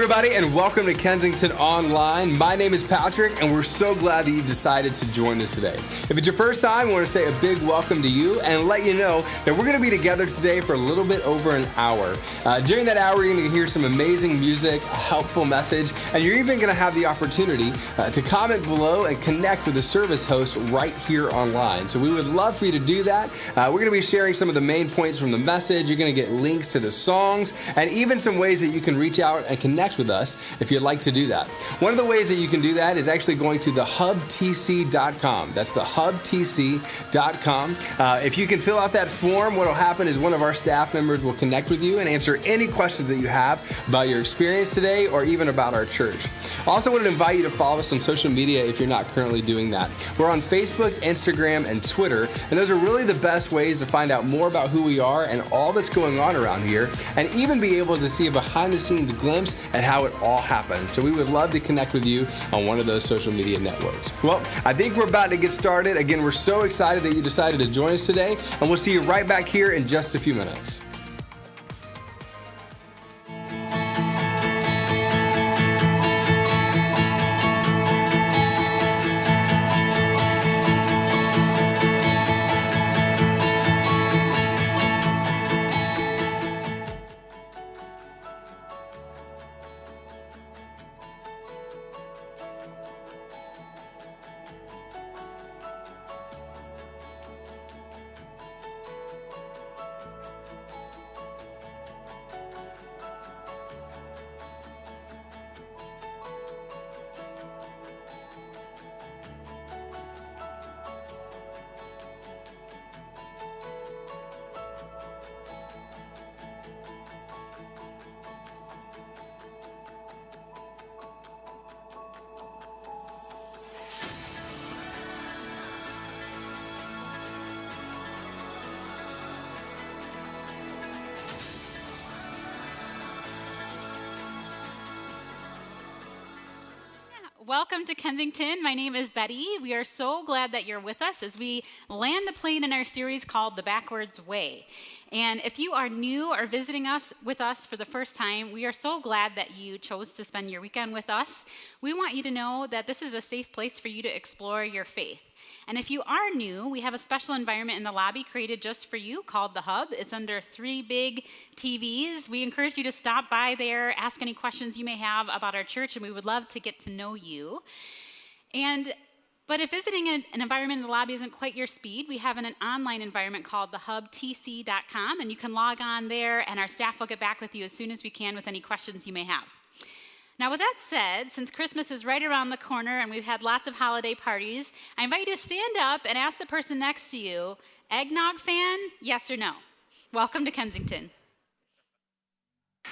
everybody, and welcome to Kensington Online. My name is Patrick, and we're so glad that you decided to join us today. If it's your first time, I want to say a big welcome to you and let you know that we're going to be together today for a little bit over an hour. During that hour, you're going to hear some amazing music, a helpful message, and you're even going to have the opportunity to comment below and connect with the service host right here online. So we would love for you to do that. We're going to be sharing some of the main points from the message. You're going to get links to the songs and even some ways that you can reach out and connect with us if you'd like to do that. One of the ways that you can do that is actually going to thehubtc.com. That's thehubtc.com. If you can fill out that form, what will happen is one of our staff members will connect with you and answer any questions that you have about your experience today or even about our church. I also want to invite you to follow us on social media if you're not currently doing that. We're on Facebook, Instagram, and Twitter, and those are really the best ways to find out more about who we are and all that's going on around here, and even be able to see a behind-the-scenes glimpse at how it all happened. So we would love to connect with you on one of those social media networks. Well, I think we're about to get started. Again, we're so excited that you decided to join us today, and we'll see you right back here in just a few minutes. Welcome to Kensington. My name is Betty. We are so glad that you're with us as we land the plane in our series called The Backwards Way. And if you are new or visiting us with us for the first time, we are so glad that you chose to spend your weekend with us. We want you to know that this is a safe place for you to explore your faith. And if you are new, we have a special environment in the lobby created just for you called The Hub. It's under 3 big TVs. We encourage you to stop by there, ask any questions you may have about our church, and we would love to get to know you. But if visiting an environment in the lobby isn't quite your speed, we have an online environment called thehubtc.com, and you can log on there, and our staff will get back with you as soon as we can with any questions you may have. Now, with that said, since Christmas is right around the corner and we've had lots of holiday parties, I invite you to stand up and ask the person next to you, eggnog fan, yes or no? Welcome to Kensington.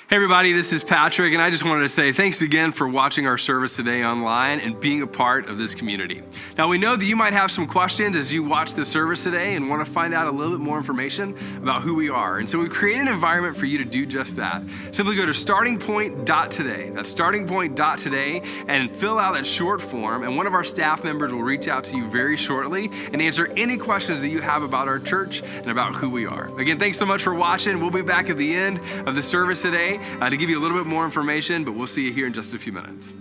Hey everybody, this is Patrick, and I just wanted to say thanks again for watching our service today online and being a part of this community. Now, we know that you might have some questions as you watch the service today and want to find out a little bit more information about who we are. And so we've created an environment for you to do just that. Simply go to startingpoint.today. That's startingpoint.today, and fill out that short form, and one of our staff members will reach out to you very shortly and answer any questions that you have about our church and about who we are. Again, thanks so much for watching. We'll be back at the end of the service today to give you a little bit more information, but we'll see you here in just a few minutes.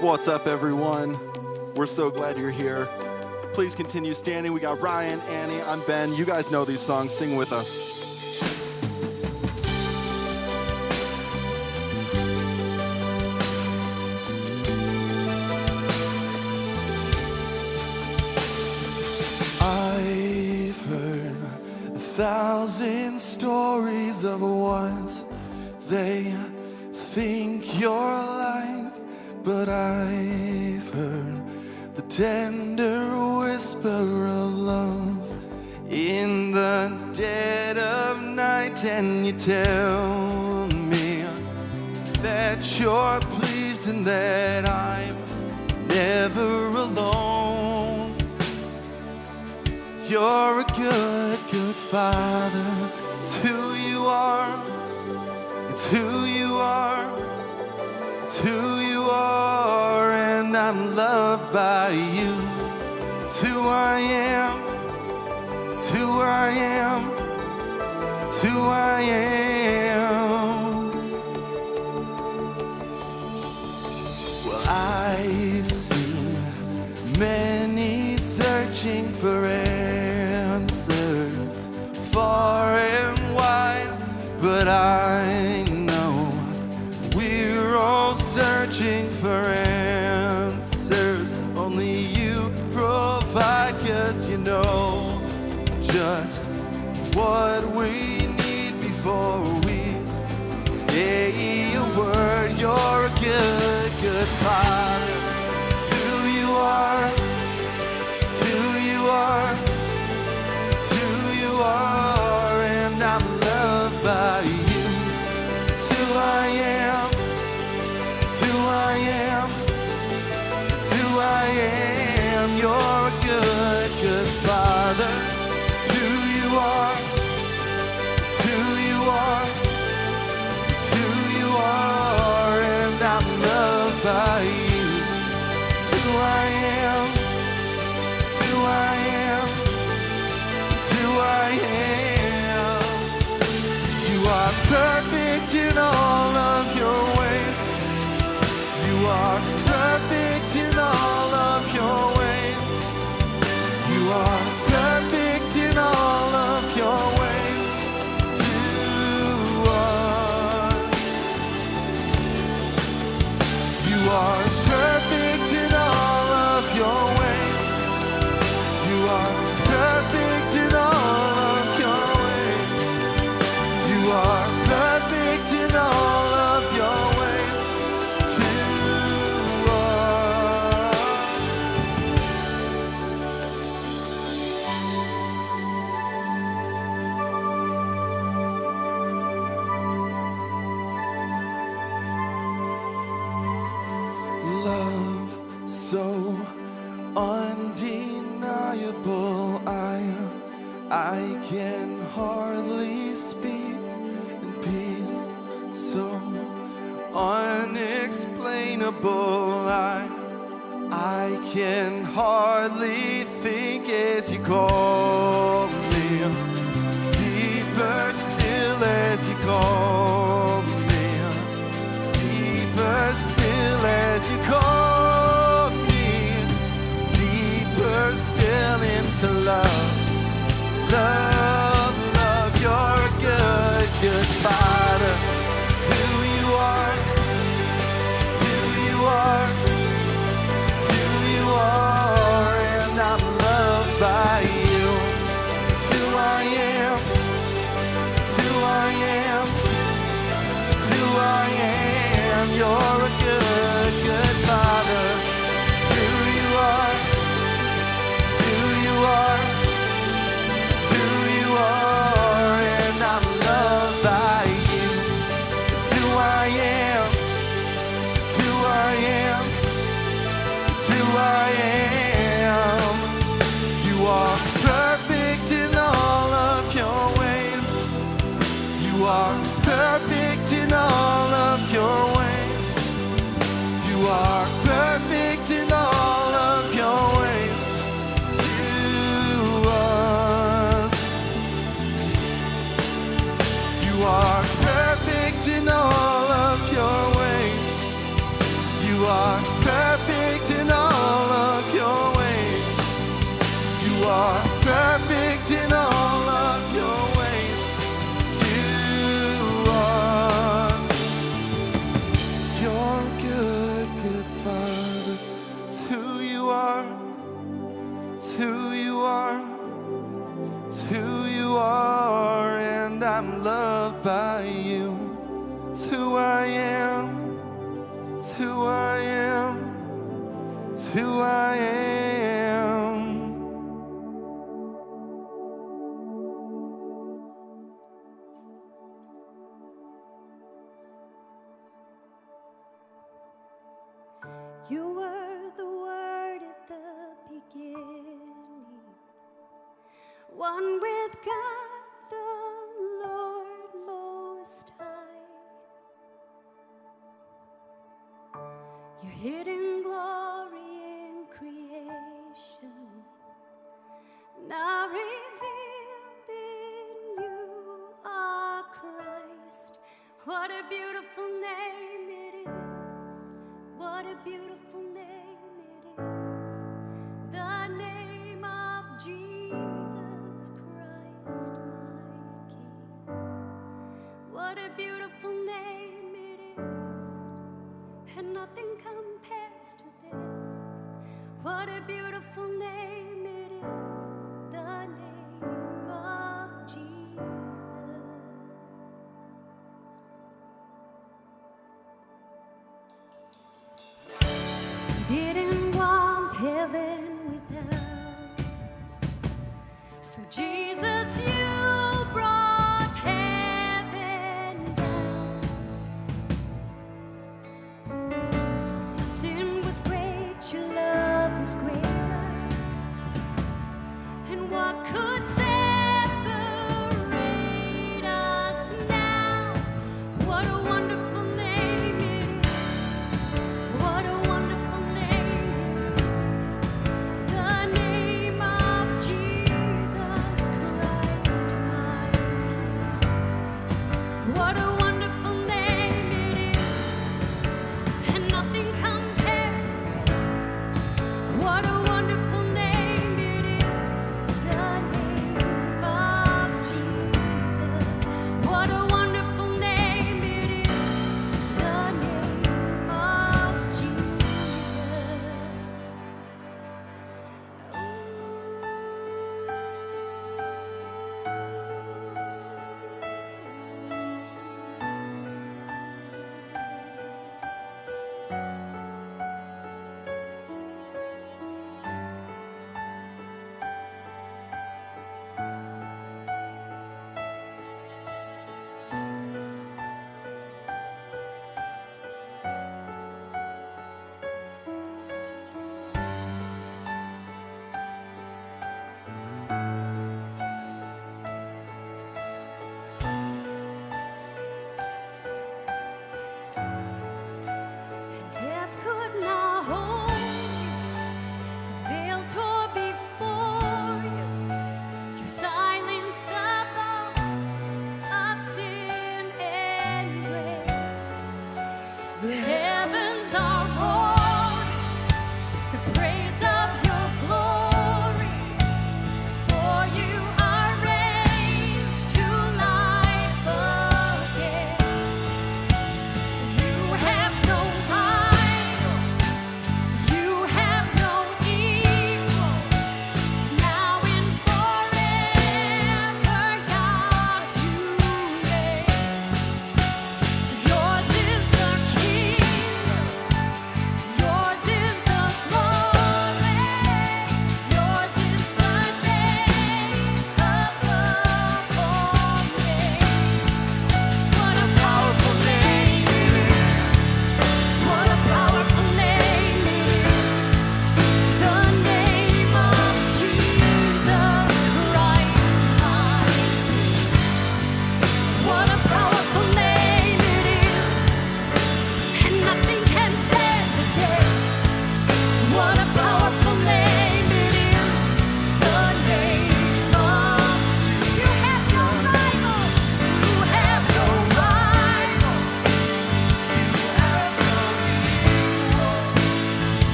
What's up, everyone? We're so glad you're here. Please continue standing. We got Ryan, Annie, I'm Ben. You guys know these songs. Sing with us. I've heard 1,000 stories of what they think you're like, but I've heard the tender whisper of love in the dead of night, and you tell me that you're pleased and that I'm never alone. You're a good, good father. It's who you are. It's who you are. It's who you are, and I'm loved by you. It's who I am. It's who I am. It's who I am. Well, I've seen many searching for answers far and wide, but I know we're all searching for answers. Only you provide, 'cause you know just what we need before we say a word. You're a good, good Father. It's who you are. It's who you are. It's who you are, and I'm loved by you. It's who I am. It's who I am. It's who I am. You're a good, good Father. It's who you are. It's who you are. It's who you are, and I'm loved by you. It's who I am. It's who I am. It's who I am. You are perfect in all of your ways. You are perfect in all of your ways. You are perfect in all of your ways to us. You are perfect in all of your ways. You are perfect in all of your ways. You are perfect in all of your ways to us. Love so undeniable, I can hardly speak. In peace so unexplainable, I can hardly think as you call me. Deeper still as you call me. Deeper still as you call me. Deeper still into love. Love, love, you're a good, good Father. It's who you are. It's who you are. It's who you are, and I'm loved by you. It's who I am. It's who I am. It's who I am. You're a good, good Father. It's who you are. It's who you are. It's who you are, and I'm loved by you. It's who I am. It's who I am. It's who I am. You are perfect in all of your ways. You are perfect in all of your ways. You are perfect in all of your ways to us. You are perfect in all of your ways. You are perfect in all of your ways. You are perfect in all of your ways to us. You're a good, good Father. It's who you are. It's who you are. It's who you are, and I'm loved by you. It's who I am. It's who I am. It's who I am. You were the Word at the beginning, one with God the Lord Most High. Your hidden glory in creation What a beautiful name it is. What a beautiful name it is. The name of Jesus Christ, my King. What a beautiful name it is. And nothing compares to this. What a beautiful name it is. The name of Jesus. He didn't want heaven without us. So Jesus, you brought heaven down. My sin was great, your love was greater.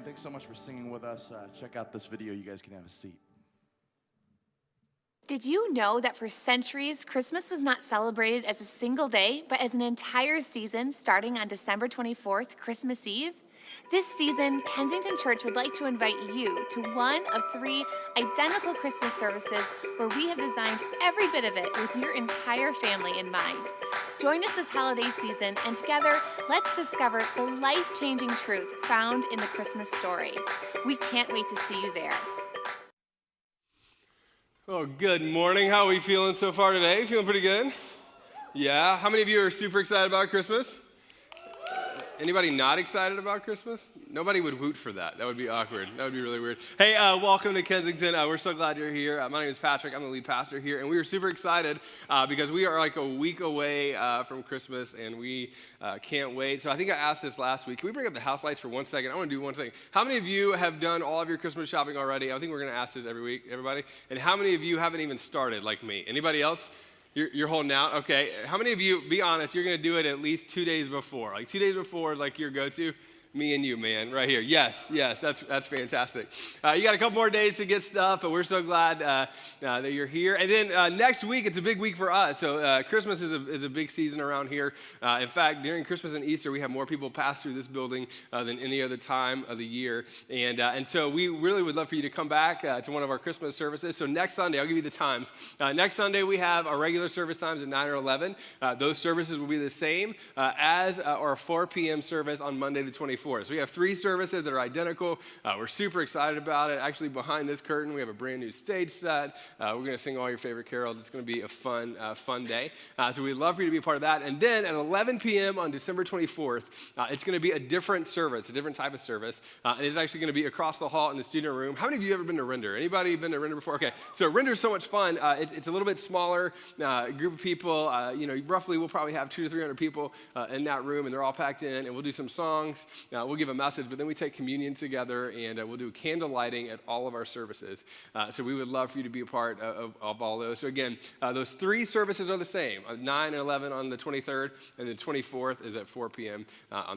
Thanks so much for singing with us. Check out this video. You guys can have a seat. Did you know that for centuries, Christmas was not celebrated as a single day, but as an entire season starting on December 24th, Christmas Eve? This season, Kensington Church would like to invite you to one of 3 identical Christmas services where we have designed every bit of it with your entire family in mind. Join us this holiday season, and together, let's discover the life-changing truth found in the Christmas story. We can't wait to see you there. Oh, good morning. How are we feeling so far today? Feeling pretty good? Yeah. How many of you are super excited about Christmas? Anybody not excited about Christmas? Nobody would woot for that. That would be awkward. That would be really weird. Hey, welcome to Kensington. We're so glad you're here. My name is Patrick. I'm the lead pastor here, and we are super excited because we are like a week away from Christmas, and we can't wait. So I think I asked this last week. Can we bring up the house lights for 1 second? I want to do one thing. How many of you have done all of your Christmas shopping already? I think we're going to ask this every week, everybody. And how many of you haven't even started like me? Anybody else? You're holding out? Okay. How many of you, be honest, you're going to do it at least 2 days before? Like 2 days before, like your go-to? Me and you, man, right here. Yes, that's fantastic. You got a couple more days to get stuff, but we're so glad that you're here. And then next week, it's a big week for us. So Christmas is a big season around here. In fact, during Christmas and Easter, we have more people pass through this building than any other time of the year. And so we really would love for you to come back to one of our Christmas services. So next Sunday, I'll give you the times. Next Sunday, we have our regular service times at 9 or 11. Those services will be the same as our 4 p.m. service on Monday the 24th. So we have 3 services that are identical. We're super excited about it. Actually, behind this curtain, we have a brand new stage set. We're going to sing all your favorite carols. It's going to be a fun day. So we'd love for you to be a part of that. And then at 11 p.m. on December 24th, it's going to be a different service, a different type of service. And it's actually going to be across the hall in the student room. How many of you have ever been to Render? Anybody been to Render before? Okay, so Render is so much fun. It's a little bit smaller group of people. Roughly we'll probably have 200 to 300 people in that room, and they're all packed in. And we'll do some songs. We'll give a message, but then we take communion together, and we'll do candle lighting at all of our services. So we would love for you to be a part of all those. So again, those 3 services are the same, 9 and 11 on the 23rd, and the 24th is at 4 p.m.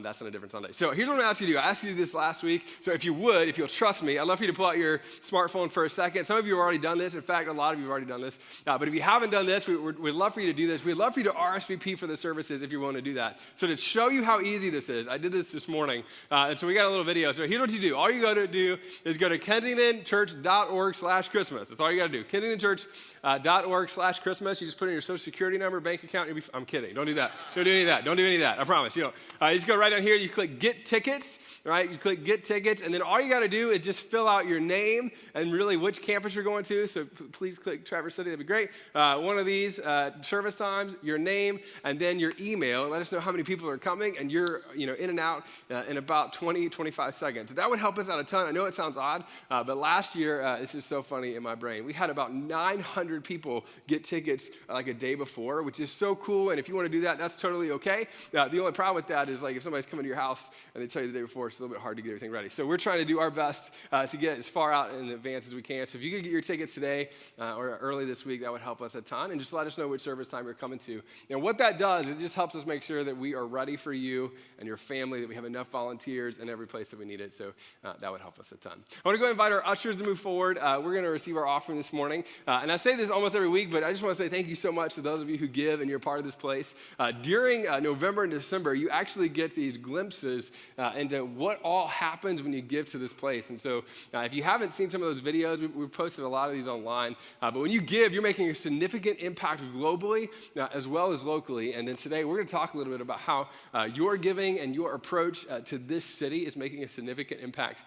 That's on a different Sunday. So here's what I'm going to ask you to do. I asked you to do this last week, so if you'll trust me, I'd love for you to pull out your smartphone for a second. Some of you have already done this. In fact, a lot of you have already done this. But if you haven't done this, we'd love for you to do this. We'd love for you to RSVP for the services if you're willing to do that. So to show you how easy this is, I did this morning. And so we got a little video. So here's what you do. All you got to do is go to kensingtonchurch.org/Christmas. That's all you got to do. kensingtonchurch.org/Christmas. You just put in your social security number, bank account. I'm kidding. Don't do that. Don't do any of that. Don't do any of that. I promise. You just go right down here. You click Get Tickets. Right? You click Get Tickets, and then all you got to do is just fill out your name and really which campus you're going to. So please click Traverse City. That'd be great. One of these service times, your name, and then your email. Let us know how many people are coming, and you're in and out in about 20-25 seconds. That would help us out a ton. I know it sounds odd, but last year, this is so funny in my brain. We had about 900 people get tickets like a day before, which is so cool. And if you want to do that, that's totally okay. The only problem with that is like if somebody's coming to your house and they tell you the day before, it's a little bit hard to get everything ready. So we're trying to do our best to get as far out in advance as we can. So if you could get your tickets today or early this week, that would help us a ton. And just let us know which service time you're coming to. And what that does, it just helps us make sure that we are ready for you and your family, that we have enough volunteers in every place that we need it. So that would help us a ton. I want to go invite our ushers to move forward. We're going to receive our offering this morning. And I say this almost every week, but I just want to say thank you so much to those of you who give and you're part of this place. During November and December, you actually get these glimpses into what all happens when you give to this place. And so if you haven't seen some of those videos, we've posted a lot of these online. But when you give, you're making a significant impact globally as well as locally. And then today, we're going to talk a little bit about how your giving and your approach to this city is making a significant impact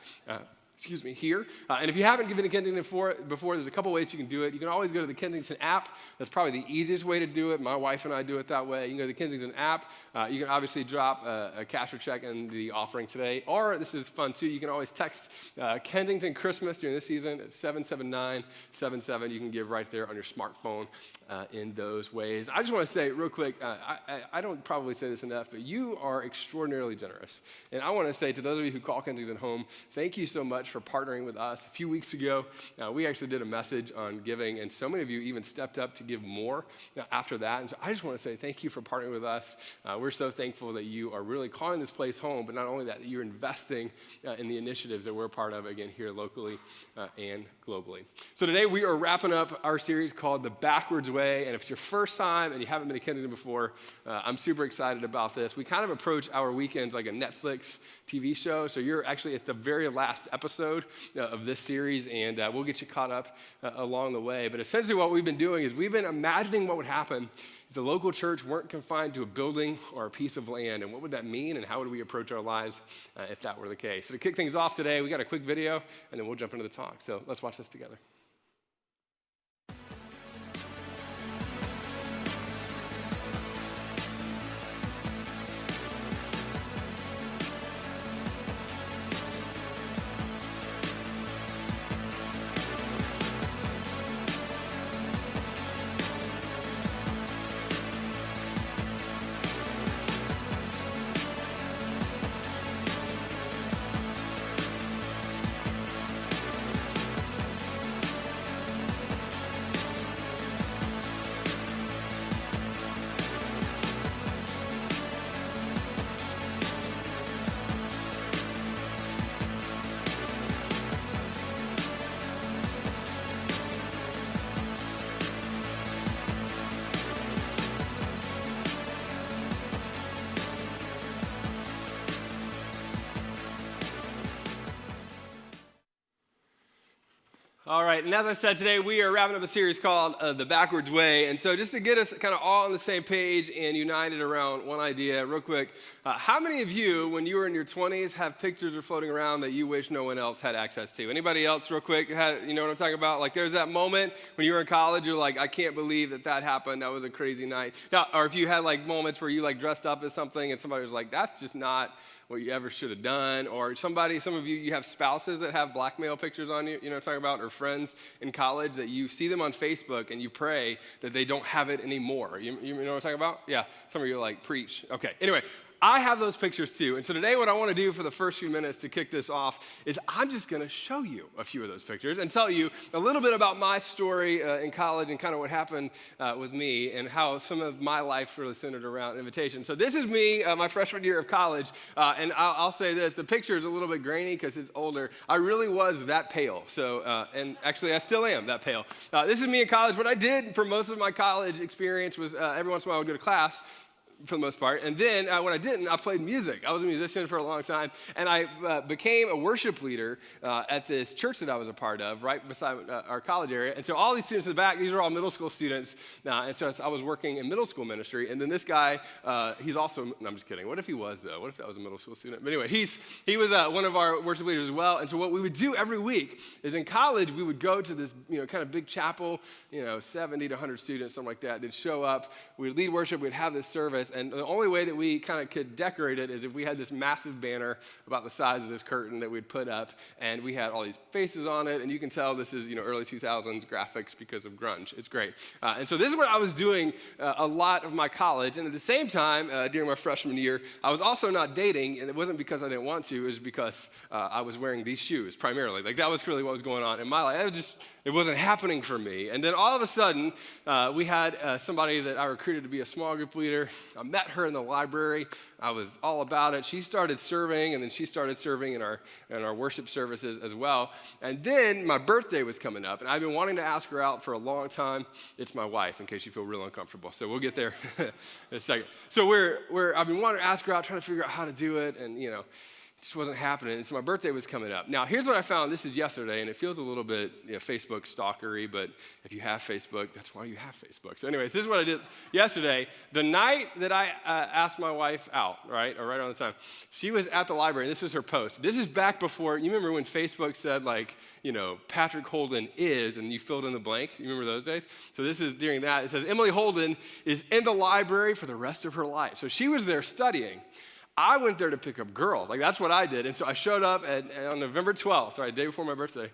here. And if you haven't given to Kensington before, there's a couple ways you can do it. You can always go to the Kensington app. That's probably the easiest way to do it. My wife and I do it that way. You can go to the Kensington app. You can obviously drop a cash or check in the offering today. Or, this is fun too, you can always text Kensington Christmas during this season at 77977. You can give right there on your smartphone in those ways. I just want to say real quick, I don't probably say this enough, but you are extraordinarily generous. And I want to say to those of you who call Kensington home, thank you so much much for partnering with us. A few weeks ago, we actually did a message on giving, and so many of you even stepped up to give more after that. And so I just want to say thank you for partnering with us. We're so thankful that you are really calling this place home, but not only that, you're investing in the initiatives that we're a part of, again, here locally and globally. So today we are wrapping up our series called The Backwards Way, and if it's your first time and you haven't been to Kensington before, I'm super excited about this. We kind of approach our weekends like a Netflix TV show, so you're actually at the very last episode of this series, and we'll get you caught up along the way. But essentially what we've been doing is we've been imagining what would happen if the local church weren't confined to a building or a piece of land, and what would that mean, and how would we approach our lives if that were the case. So to kick things off today, we got a quick video, and then we'll jump into the talk. So let's watch this together. All right, and as I said, today we are wrapping up a series called The Backwards Way. And so just to get us kind of all on the same page and united around one idea, real quick, how many of you, when you were in your 20s, have pictures floating around that you wish no one else had access to? Anybody else, real quick, you know what I'm talking about? Like there's that moment when you were in college, you're like, I can't believe that happened. That was a crazy night. Now, or if you had like moments where you like dressed up as something and somebody was like, that's just not what you ever should have done, or some of you have spouses that have blackmail pictures on you, you know what I'm talking about, or friends in college that you see them on Facebook and you pray that they don't have it anymore. You know what I'm talking about? Yeah, some of you are like, preach. Okay, anyway, I have those pictures too. And so today what I want to do for the first few minutes to kick this off is I'm just going to show you a few of those pictures and tell you a little bit about my story in college and kind of what happened with me and how some of my life really centered around invitation. So this is me, my freshman year of college, and I'll say this, the picture is a little bit grainy because it's older. I really was that pale. So, and actually I still am that pale. This is me in college. What I did for most of my college experience was every once in a while I would go to class, for the most part. And then when I didn't, I played music. I was a musician for a long time. And I became a worship leader at this church that I was a part of, right beside our college area. And so all these students in the back, these are all middle school students. And so I was working in middle school ministry. And then this guy, he's also, no, I'm just kidding. What if he was, though? What if that was a middle school student? But anyway, he was one of our worship leaders as well. And so what we would do every week is in college, we would go to this, kind of big chapel, 70 to 100 students, something like that. They'd show up. We'd lead worship. We'd have this service. And the only way that we kind of could decorate it is if we had this massive banner about the size of this curtain that we'd put up, and we had all these faces on it, and you can tell this is, early 2000s graphics because of grunge. It's great. And so this is what I was doing a lot of my college, and at the same time, during my freshman year, I was also not dating, and it wasn't because I didn't want to, it was because I was wearing these shoes, primarily. Like, that was really what was going on in my life. It wasn't happening for me. And then all of a sudden, we had somebody that I recruited to be a small group leader. I met her in the library. I was all about it. She started serving, and then she started serving in our worship services as well. And then my birthday was coming up, and I've been wanting to ask her out for a long time. It's my wife, in case you feel real uncomfortable. So we'll get there in a second. So I've been wanting to ask her out, trying to figure out how to do it, and just wasn't happening. And so my birthday was coming up. Now, here's what I found. This is yesterday, and it feels a little bit Facebook stalkery, but if you have Facebook, that's why you have Facebook. So anyways, this is what I did yesterday. The night that I asked my wife out, right around the time, she was at the library, and this was her post. This is back before, you remember when Facebook said, Patrick Holden is, and you filled in the blank? You remember those days? So this is during that. It says, Emily Holden is in the library for the rest of her life. So she was there studying. I went there to pick up girls. That's what I did. And so I showed up on November 12th, right, the day before my birthday.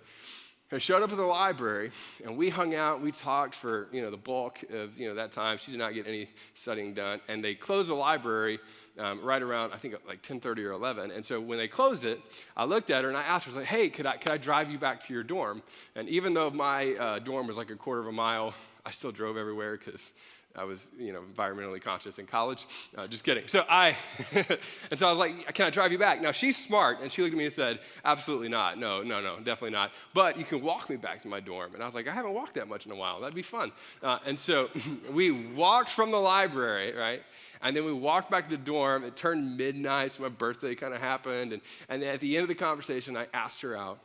I showed up at the library, and we hung out. We talked for, the bulk of, that time. She did not get any studying done. And they closed the library right around, I think, like 10:30 or 11. And so when they closed it, I looked at her, and I asked her, I was like, hey, could I drive you back to your dorm? And even though my dorm was like a quarter of a mile, I still drove everywhere because I was, environmentally conscious in college. Just kidding. So and so I was like, can I drive you back? Now, she's smart, and she looked at me and said, absolutely not. No, definitely not. But you can walk me back to my dorm. And I was like, I haven't walked that much in a while. That'd be fun. And so we walked from the library, right? And then we walked back to the dorm. It turned midnight, so my birthday kind of happened. And at the end of the conversation, I asked her out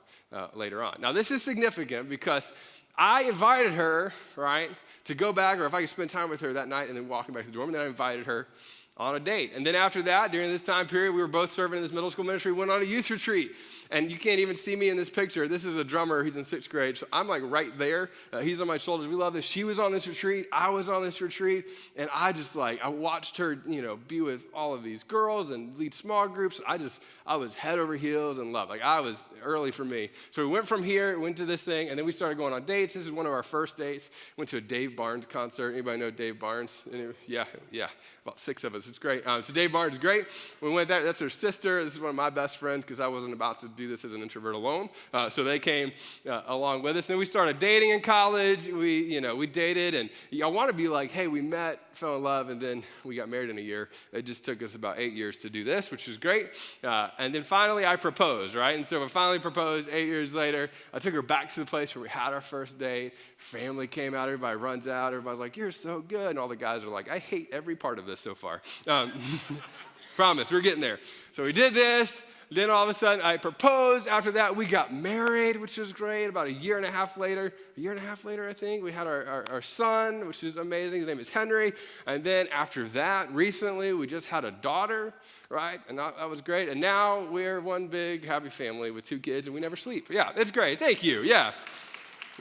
later on. Now, this is significant because I invited her, right, to go back, or if I could spend time with her that night and then walking back to the dorm, and then I invited her on a date. And then after that, during this time period, we were both serving in this middle school ministry, went on a youth retreat. And you can't even see me in this picture. This is a drummer. He's in 6th grade. So I'm like right there. He's on my shoulders. We love this. She was on this retreat. I was on this retreat. And I just I watched her, be with all of these girls and lead small groups. I was head over heels in love. I was early for me. So we went from here, went to this thing, and then we started going on dates. This is one of our first dates. Went to a Dave Barnes concert. Anybody know Dave Barnes? Yeah. About 6 of us. It's great. So Dave Barnes is great. We went there. That's her sister. This is one of my best friends because I wasn't about to do this as an introvert alone. So they came along with us. Then we started dating in college. We dated, and I want to be like, hey, we met, fell in love, and then we got married in a year. It just took us about 8 years to do this, which was great. And then finally I proposed, right? And so I finally proposed 8 years later. I took her back to the place where we had our first date. Family came out. Everybody runs out. Everybody's like, you're so good. And all the guys are like, I hate every part of this so far. Promise, we're getting there. So we did this. Then all of a sudden, I proposed. After that, we got married, which was great. About a year and a half later, I think, we had our son, which is amazing. His name is Henry. And then after that, recently, we just had a daughter, right? And that was great. And now we're one big, happy family with 2 kids, and we never sleep. Yeah, it's great. Thank you. Yeah.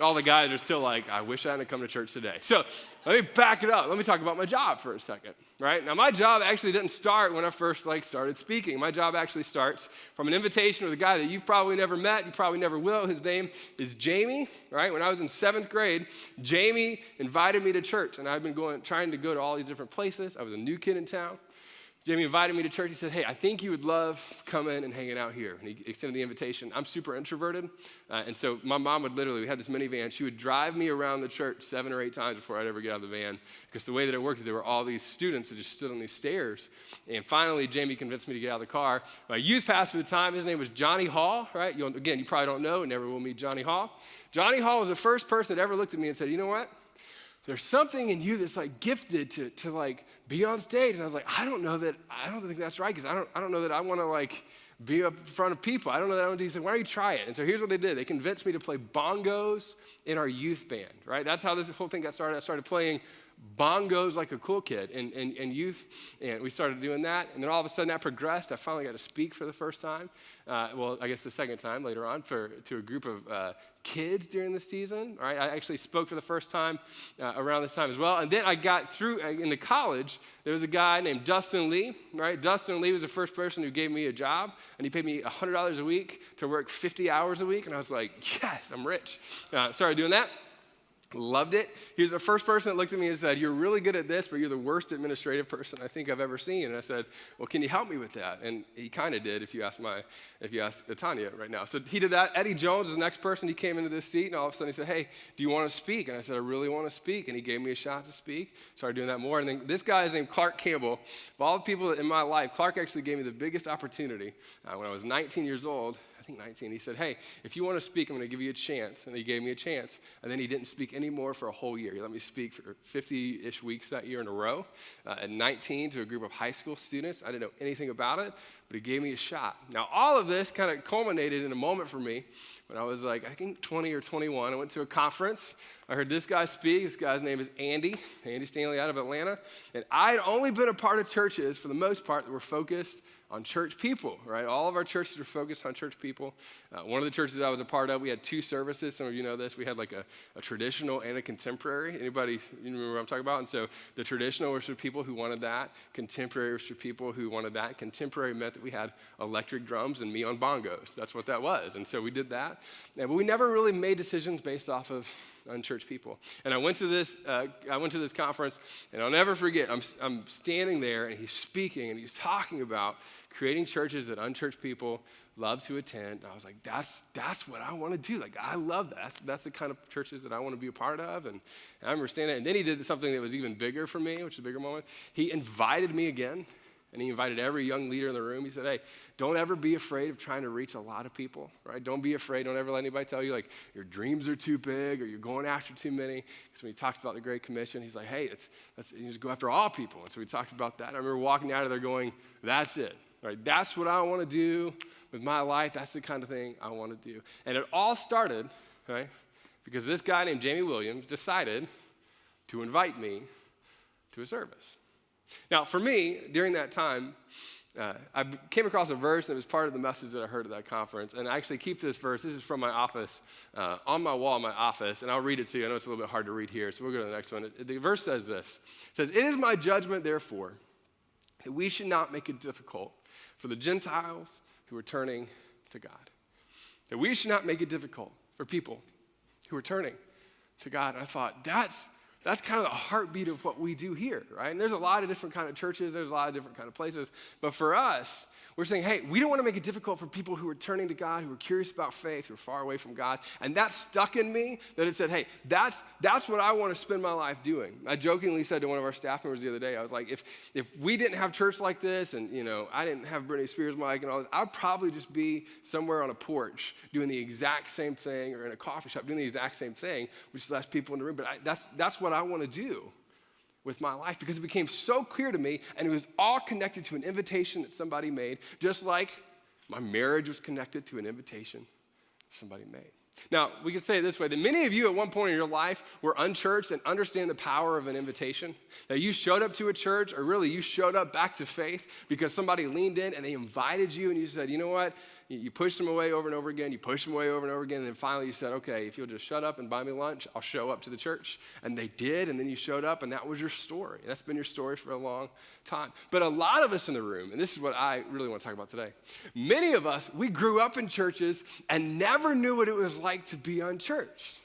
All the guys are still like, I wish I hadn't come to church today. So let me back it up. Let me talk about my job for a second, right? Now, my job actually didn't start when I first started speaking. My job actually starts from an invitation with a guy that you've probably never met. You probably never will. His name is Jamie, right? When I was in 7th grade, Jamie invited me to church, and I've been trying to go to all these different places. I was a new kid in town. Jamie invited me to church. He said, hey, I think you would love coming and hanging out here. And he extended the invitation. I'm super introverted. And so my mom would we had this minivan. She would drive me around the church 7 or 8 times before I'd ever get out of the van. Because the way that it worked is there were all these students that just stood on these stairs. And finally, Jamie convinced me to get out of the car. My youth pastor at the time, his name was Johnny Hall, right? Again, you probably don't know, never will meet Johnny Hall. Johnny Hall was the first person that ever looked at me and said, you know what? There's something in you that's gifted to be on stage. And I was like, I don't think that's right because I don't know that I want to be up in front of people. I don't know that I want to do. He said, why don't you try it? And so here's what they did. They convinced me to play bongos in our youth band, right? That's how this whole thing got started. I started playing bongos like a cool kid in youth, and we started doing that, and then all of a sudden that progressed. I finally got to speak for the first time, I guess the second time later on to a group of kids during the season. All right, I actually spoke for the first time around this time as well, and then I got through into college. There was a guy named Dustin Lee, right? Dustin Lee was the first person who gave me a job, and he paid me $100 a week to work 50 hours a week, and I was like, yes, I'm rich. Started doing that. Loved it. He was the first person that looked at me and said, you're really good at this, but you're the worst administrative person I think I've ever seen. And I said, well, can you help me with that? And he kind of did if you ask Tanya right now. So he did that. Eddie Jones is the next person. He came into this seat, and all of a sudden he said, hey, do you want to speak? And I said, I really want to speak. And he gave me a shot to speak. Started doing that more. And then this guy is named Clark Campbell. Of all the people in my life, Clark actually gave me the biggest opportunity when I was 19 years old. I think 19, he said, hey, if you want to speak, I'm going to give you a chance. And he gave me a chance. And then he didn't speak anymore for a whole year. He let me speak for 50-ish weeks that year in a row. At 19 to a group of high school students. I didn't know anything about it, but he gave me a shot. Now, all of this kind of culminated in a moment for me when I was I think 20 or 21. I went to a conference I heard this guy speak. This guy's name is Andy Stanley out of Atlanta. And I had only been a part of churches, for the most part, that were focused on church people, right? All of our churches are focused on church people. One of the churches I was a part of, we had 2 services. Some of you know this. We had like a traditional and a contemporary. Anybody, you remember what I'm talking about? And so the traditional was for people who wanted that. Contemporary was for people who wanted that. Contemporary meant that we had electric drums and me on bongos. That's what that was. And so we did that. But we never really made decisions based off of unchurched people. And I went to this conference, and I'll never forget, I'm standing there, and he's speaking, and he's talking about creating churches that unchurched people love to attend. And I was like, that's what I want to do. Like, I love that. That's the kind of churches that I want to be a part of. And I remember standing there, and then he did something that was even bigger for me, which is a bigger moment. He invited me again, and he invited every young leader in the room. He said, hey, don't ever be afraid of trying to reach a lot of people, right? Don't be afraid. Don't ever let anybody tell you, like, your dreams are too big or you're going after too many. Because when he talked about the Great Commission, he's like, hey, you just go after all people. And so we talked about that. I remember walking out of there going, that's it, right? That's what I want to do with my life. That's the kind of thing I want to do. And it all started, right, because this guy named Jamie Williams decided to invite me to a service. Now, for me, during that time, I came across a verse that was part of the message that I heard at that conference. And I actually keep this verse. This is from my office, on my wall in my office. And I'll read it to you. I know it's a little bit hard to read here, so we'll go to the next one. The verse says this. It says, it is my judgment, therefore, that we should not make it difficult for the Gentiles who are turning to God. That we should not make it difficult for people who are turning to God. And I thought, that's kind of the heartbeat of what we do here, right? And there's a lot of different kind of churches. There's a lot of different kind of places. But for us, we're saying, hey, we don't want to make it difficult for people who are turning to God, who are curious about faith, who are far away from God. And that stuck in me, that it said, hey, that's what I want to spend my life doing. I jokingly said to one of our staff members the other day, I was like, if we didn't have church like this and, I didn't have Britney Spears mic and all this, I'd probably just be somewhere on a porch doing the exact same thing, or in a coffee shop doing the exact same thing, with less people in the room. But that's what I want to do with my life, because it became so clear to me, and it was all connected to an invitation that somebody made, just like my marriage was connected to an invitation somebody made. Now, we could say it this way, that many of you at one point in your life were unchurched and understand the power of an invitation. That you showed up to a church, or really you showed up back to faith because somebody leaned in and they invited you, and you said, you know what? You pushed them away over and over again. You pushed them away over and over again. And then finally you said, okay, if you'll just shut up and buy me lunch, I'll show up to the church. And they did, and then you showed up, and that was your story. And that's been your story for a long time. But a lot of us in the room, and this is what I really want to talk about today, many of us, we grew up in churches and never knew what it was like to be unchurched.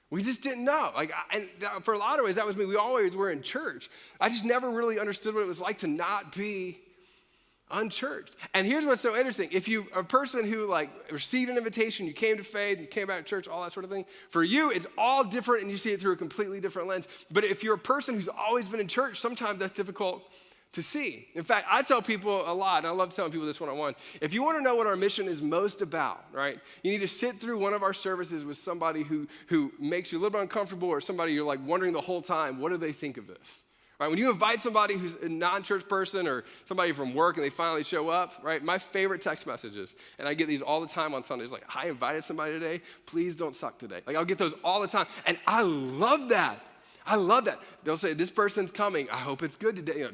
We just didn't know. And for a lot of ways, that was me. We always were in church. I just never really understood what it was like to not be unchurched. And here's what's so interesting. If you are a person who received an invitation, you came to faith, you came back to church, all that sort of thing, for you, it's all different and you see it through a completely different lens. But if you're a person who's always been in church, sometimes that's difficult to see. In fact, I tell people a lot, and I love telling people this one-on-one, if you want to know what our mission is most about, right, you need to sit through one of our services with somebody who makes you a little bit uncomfortable, or somebody you're wondering the whole time, what do they think of this? Right, when you invite somebody who's a non-church person or somebody from work and they finally show up, right, my favorite text messages, and I get these all the time on Sundays, I invited somebody today, please don't suck today. I'll get those all the time, and I love that. I love that. They'll say, this person's coming, I hope it's good today,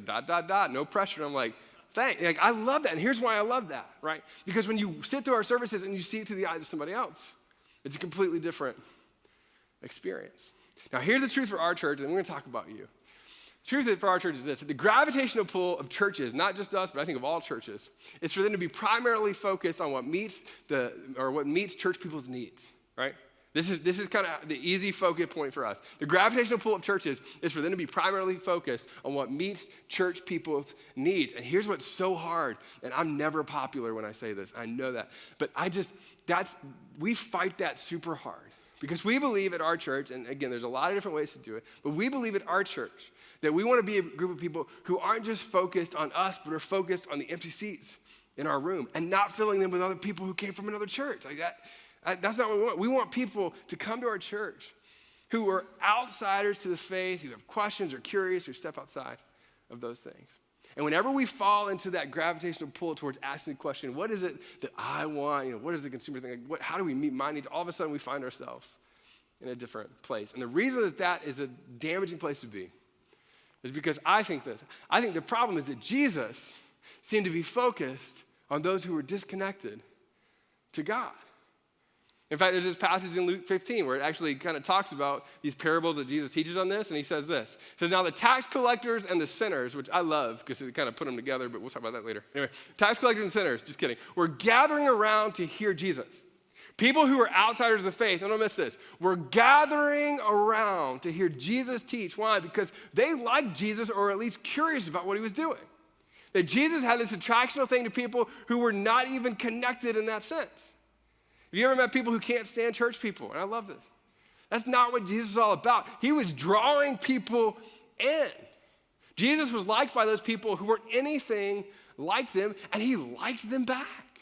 no pressure. I'm like, thanks. I love that, and here's why I love that, right? Because when you sit through our services and you see it through the eyes of somebody else, it's a completely different experience. Now, here's the truth for our church, and we're going to talk about you. The truth for our church is this: the gravitational pull of churches, not just us, but I think of all churches, is for them to be primarily focused on what meets church people's needs, right? This is kind of the easy focus point for us. The gravitational pull of churches is for them to be primarily focused on what meets church people's needs. And here's what's so hard, and I'm never popular when I say this, I know that, but we fight that super hard. Because we believe at our church, and again, there's a lot of different ways to do it, but we believe at our church that we want to be a group of people who aren't just focused on us, but are focused on the empty seats in our room and not filling them with other people who came from another church. That's not what we want. We want people to come to our church who are outsiders to the faith, who have questions or curious or step outside of those things. And whenever we fall into that gravitational pull towards asking the question, what is it that I want? What is the consumer thing? How do we meet my needs? All of a sudden we find ourselves in a different place. And the reason that that is a damaging place to be is because I think the problem is that Jesus seemed to be focused on those who were disconnected to God. In fact, there's this passage in Luke 15 where it actually kind of talks about these parables that Jesus teaches on this, and he says this. He says, now the tax collectors and the sinners, which I love because it kind of put them together, but we'll talk about that later. Anyway, tax collectors and sinners, just kidding, were gathering around to hear Jesus. People who were outsiders of the faith, don't miss this, were gathering around to hear Jesus teach. Why? Because they liked Jesus, or at least curious about what he was doing. That Jesus had this attractional thing to people who were not even connected in that sense. Have you ever met people who can't stand church people? And I love this. That's not what Jesus is all about. He was drawing people in. Jesus was liked by those people who weren't anything like them, and he liked them back.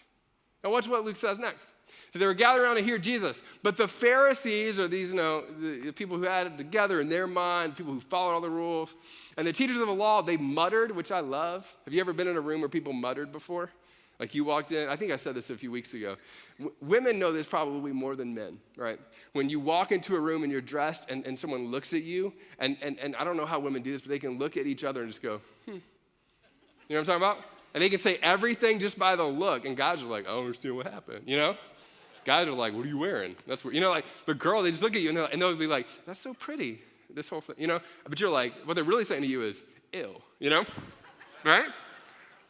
Now watch what Luke says next. So they were gathered around to hear Jesus, but the Pharisees, or these, the people who had it together in their mind, people who followed all the rules, and the teachers of the law, they muttered, which I love. Have you ever been in a room where people muttered before? Like you walked in, I think I said this a few weeks ago. Women know this probably more than men, right? When you walk into a room and you're dressed and someone looks at you, and I don't know how women do this, but they can look at each other and just go, You know what I'm talking about? And they can say everything just by the look, and guys are like, I don't understand what happened, Guys are like, what are you wearing? That's what, like, the girl, they just look at you and they'll be like, that's so pretty, this whole thing, But you're like, what they're really saying to you is, ew, right?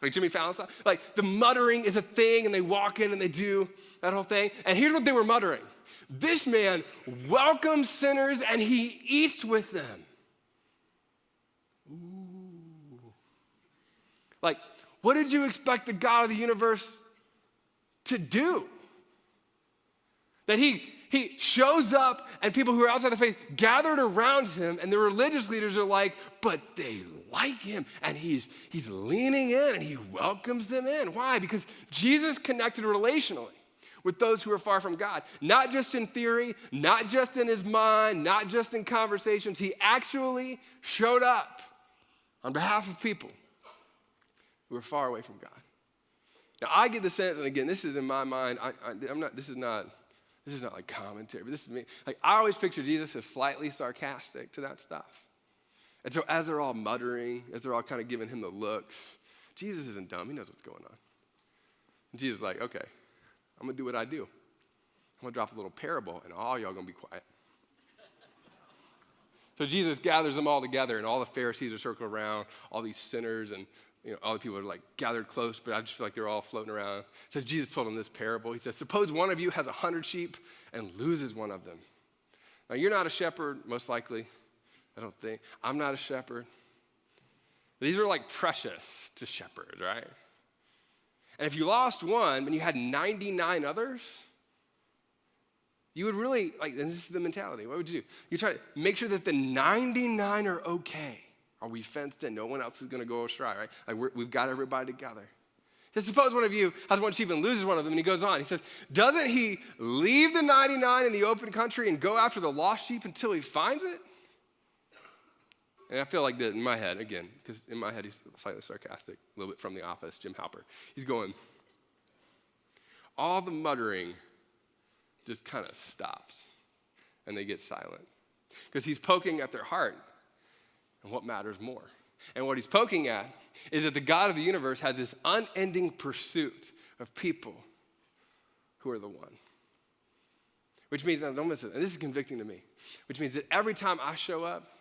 Like Jimmy Fallon style. Like the muttering is a thing, and they walk in and they do that whole thing. And here's what they were muttering. This man welcomes sinners and he eats with them. Ooh. Like, what did you expect the God of the universe to do? That he shows up and people who are outside the faith gathered around him, and the religious leaders are like, but they like him, and he's leaning in and he welcomes them in. Why? Because Jesus connected relationally with those who are far from God. Not just in theory, not just in his mind, not just in conversations. He actually showed up on behalf of people who are far away from God. Now I get the sense, and again, this is in my mind, this is not like commentary, but this is me. Like I always picture Jesus as slightly sarcastic to that stuff. And so as they're all muttering, as they're all kind of giving him the looks, Jesus isn't dumb. He knows what's going on. And Jesus is like, okay, I'm going to do what I do. I'm going to drop a little parable, and all y'all going to be quiet. So Jesus gathers them all together, and all the Pharisees are circling around, all these sinners, and all the people are like gathered close, but I just feel like they're all floating around. It says Jesus told them this parable. He says, suppose one of you has 100 sheep and loses one of them. Now, you're not a shepherd, most likely. I don't think. I'm not a shepherd. These are like precious to shepherds, right? And if you lost one, but you had 99 others, you would really, and this is the mentality, what would you do? You try to make sure that the 99 are okay. Are we fenced in? No one else is going to go astray, right? Like we've got everybody together. He says, suppose one of you has one sheep and loses one of them, and he goes on. He says, doesn't he leave the 99 in the open country and go after the lost sheep until he finds it? And I feel like that in my head, again, because in my head he's slightly sarcastic, a little bit from The Office, Jim Halper. He's going, all the muttering just kind of stops, and they get silent. Because he's poking at their heart and what matters more. And what he's poking at is that the God of the universe has this unending pursuit of people who are the one. Which means, don't miss it, and this is convicting to me, which means that every time I show up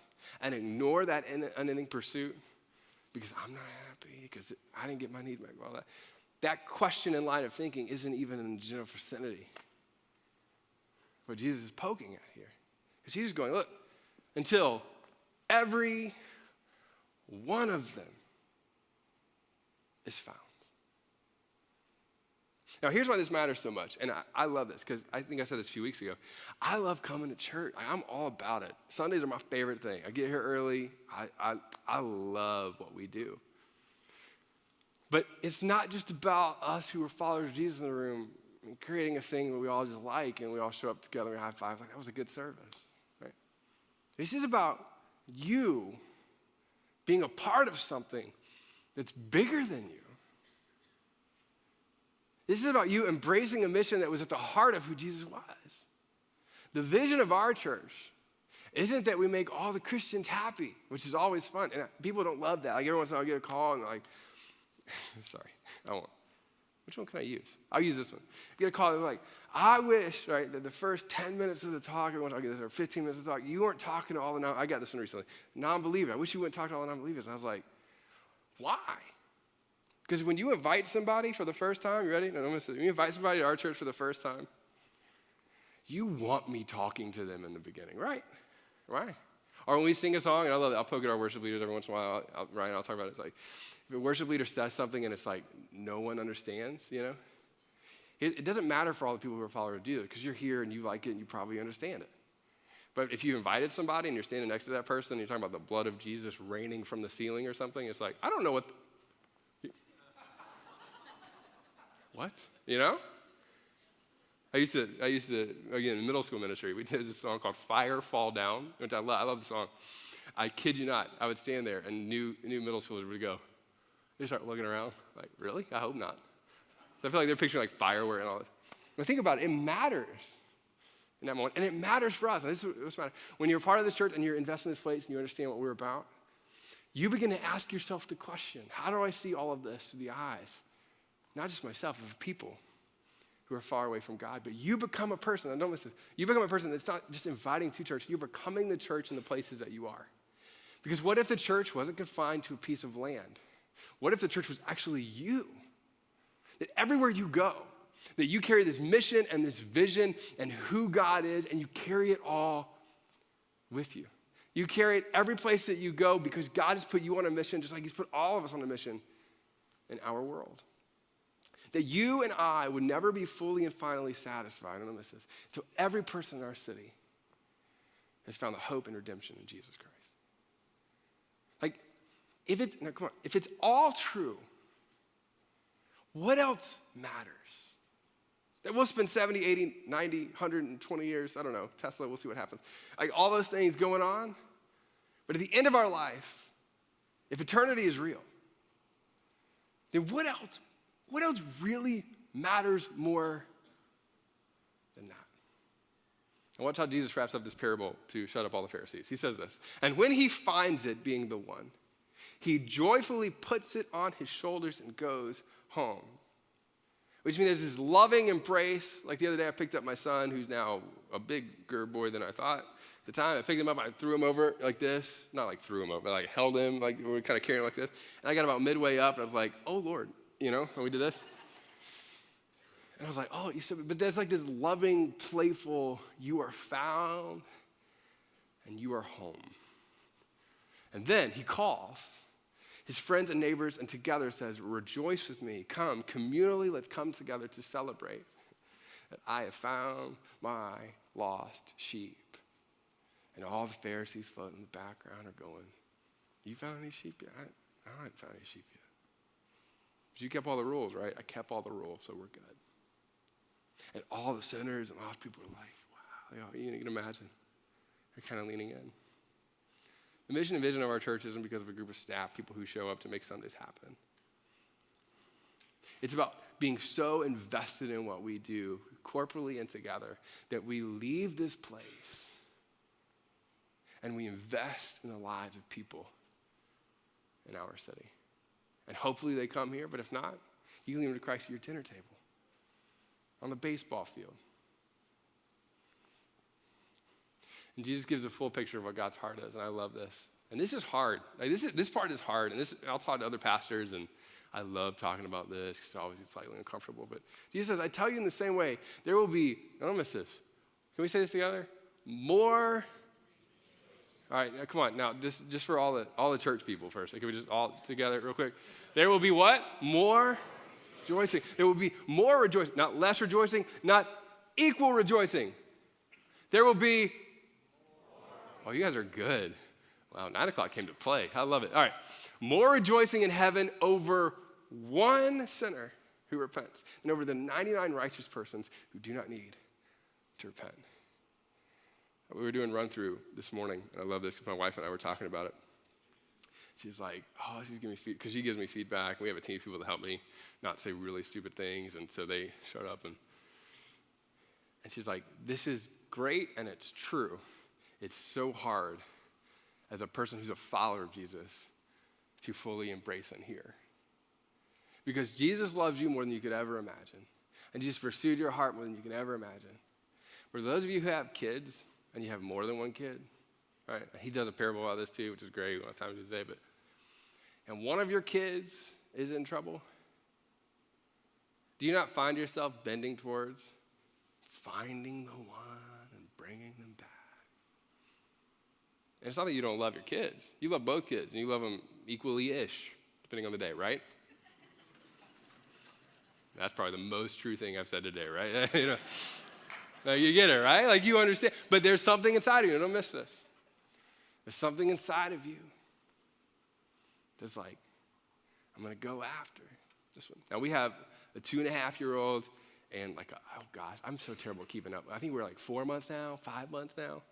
and ignore that unending pursuit because I'm not happy, because I didn't get my need met, well, that question and line of thinking isn't even in the general vicinity what Jesus is poking at here. Because he's going, look, until every one of them is found. Now, here's why this matters so much, and I love this, because I think I said this a few weeks ago. I love coming to church. I'm all about it. Sundays are my favorite thing. I get here early. I love what we do. But it's not just about us who are followers of Jesus in the room and creating a thing that we all just like, and we all show up together and high five. Like, that was a good service, right? This is about you being a part of something that's bigger than you. This is about you embracing a mission that was at the heart of who Jesus was. The vision of our church isn't that we make all the Christians happy, which is always fun. And people don't love that. Like every once in a while I get a call and like, sorry, I won't. Which one can I use? I'll use this one. You get a call and like, I wish, right, that the first 10 minutes of the talk, or 15 minutes of the talk, you weren't talking to all the I got this one recently. Non-believers. I wish you wouldn't talk to all the non-believers. And I was like, why? Because when you invite somebody for the first time, you ready? No, when you invite somebody to our church for the first time, you want me talking to them in the beginning, right? Right? Or when we sing a song, and I love it, I'll poke at our worship leaders every once in a while, Ryan, I'll talk about it. It's like, if a worship leader says something and it's like no one understands, you know? It doesn't matter for all the people who are followers to do it, because you're here and you like it and you probably understand it. But if you invited somebody and you're standing next to that person and you're talking about the blood of Jesus raining from the ceiling or something, it's like, I don't know what? You know? I used to, again, in middle school ministry, we did this song called Fire Fall Down, which I love the song. I kid you not, I would stand there and new middle schoolers would go, they start looking around, like, really? I hope not. I feel like they're picturing like firework and all that. But think about it, it matters in that moment, and it matters for us. And this is what's matter. When you're part of this church and you're invested in this place and you understand what we're about, you begin to ask yourself the question, how do I see all of this through the eyes, not just myself, of people who are far away from God, but you become a person, and don't miss this, you become a person that's not just inviting to church, you're becoming the church in the places that you are. Because what if the church wasn't confined to a piece of land? What if the church was actually you? That everywhere you go, that you carry this mission and this vision and who God is, and you carry it all with you. You carry it every place that you go because God has put you on a mission, just like he's put all of us on a mission in our world. That you and I would never be fully and finally satisfied, I don't know this is, until every person in our city has found the hope and redemption in Jesus Christ. Like, if it's all true, what else matters? That we'll spend 70, 80, 90, 120 years, I don't know, Tesla, we'll see what happens. Like all those things going on, but at the end of our life, if eternity is real, then what else really matters more than that? And watch how Jesus wraps up this parable to shut up all the Pharisees. He says this, and when he finds it, being the one, he joyfully puts it on his shoulders and goes home. Which means there's this loving embrace. Like the other day, I picked up my son, who's now a bigger boy than I thought. At the time, I picked him up, I threw him over like this. Not like threw him over, but like held him, like we were kind of carrying him like this. And I got about midway up, and I was like, oh, Lord, you know, and we did this. And I was like, oh, you said, but there's like this loving, playful, you are found, and you are home. And then he calls his friends and neighbors, and together says, rejoice with me. Come, communally, let's come together to celebrate that I have found my lost sheep. And all the Pharisees floating in the background are going, you found any sheep yet? I haven't found any sheep yet. But you kept all the rules, right? I kept all the rules, so we're good. And all the sinners and lost people are like, wow, you can imagine. They're kind of leaning in. The mission and vision of our church isn't because of a group of staff, people who show up to make Sundays happen. It's about being so invested in what we do, corporately and together, that we leave this place and we invest in the lives of people in our city. And hopefully they come here, but if not, you can lead them to Christ at your dinner table, on the baseball field. And Jesus gives a full picture of what God's heart is, and I love this. And this is hard. Like this part is hard, and I'll talk to other pastors, and I love talking about this because it's always slightly uncomfortable. But Jesus says, I tell you in the same way, there will be, don't miss this. Can we say this together? More. All right, now, come on. Now, just for all the church people first. Can we just all together real quick? There will be what? More rejoicing. There will be more rejoicing, not less rejoicing, not equal rejoicing. There will be. Oh, you guys are good. Wow, 9 o'clock came to play. I love it. All right. More rejoicing in heaven over one sinner who repents than over the 99 righteous persons who do not need to repent. We were doing run through this morning, and I love this because my wife and I were talking about it. She's like, oh, she's giving me feedback, because she gives me feedback. We have a team of people that help me not say really stupid things, and so they showed up. And And she's like, this is great and it's true. It's so hard as a person who's a follower of Jesus to fully embrace and hear. Because Jesus loves you more than you could ever imagine. And Jesus pursued your heart more than you can ever imagine. For those of you who have kids, and you have more than one kid, right? He does a parable about this too, which is great. We don't have time to do today, and one of your kids is in trouble. Do you not find yourself bending towards finding the one and bringing them back? And it's not that you don't love your kids. You love both kids, and you love them equally-ish, depending on the day, right? That's probably the most true thing I've said today, right? You get it, right? Like, you understand. But there's something inside of you. Don't miss this. There's something inside of you that's like, I'm going to go after this one. Now, we have a 2.5-year-old and like, oh gosh, I'm so terrible at keeping up. I think we're like 4 months now, 5 months now.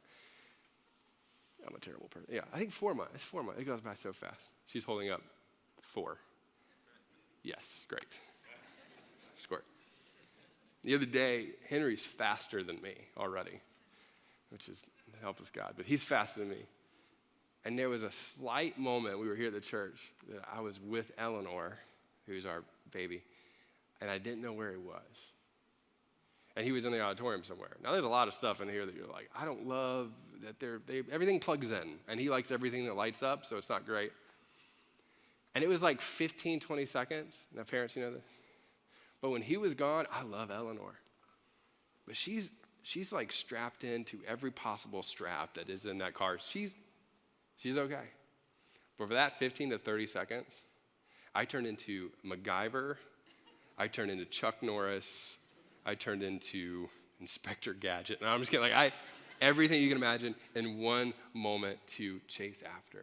I'm a terrible person. Yeah, I think 4 months. It's 4 months. It goes by so fast. She's holding up 4. Yes, great. Score. The other day, Henry's faster than me already, which is help us God, but he's faster than me. And there was a slight moment, we were here at the church, that I was with Eleanor, who's our baby, and I didn't know where he was. And he was in the auditorium somewhere. Now, there's a lot of stuff in here that you're like, I don't love that everything plugs in, and he likes everything that lights up, so it's not great. And it was like 15, 20 seconds. Now, parents, you know this. But when he was gone, I love Eleanor. But she's like strapped into every possible strap that is in that car. She's okay. But for that 15 to 30 seconds, I turned into MacGyver. I turned into Chuck Norris. I turned into Inspector Gadget. And I'm just kidding. Like, everything you can imagine in one moment to chase after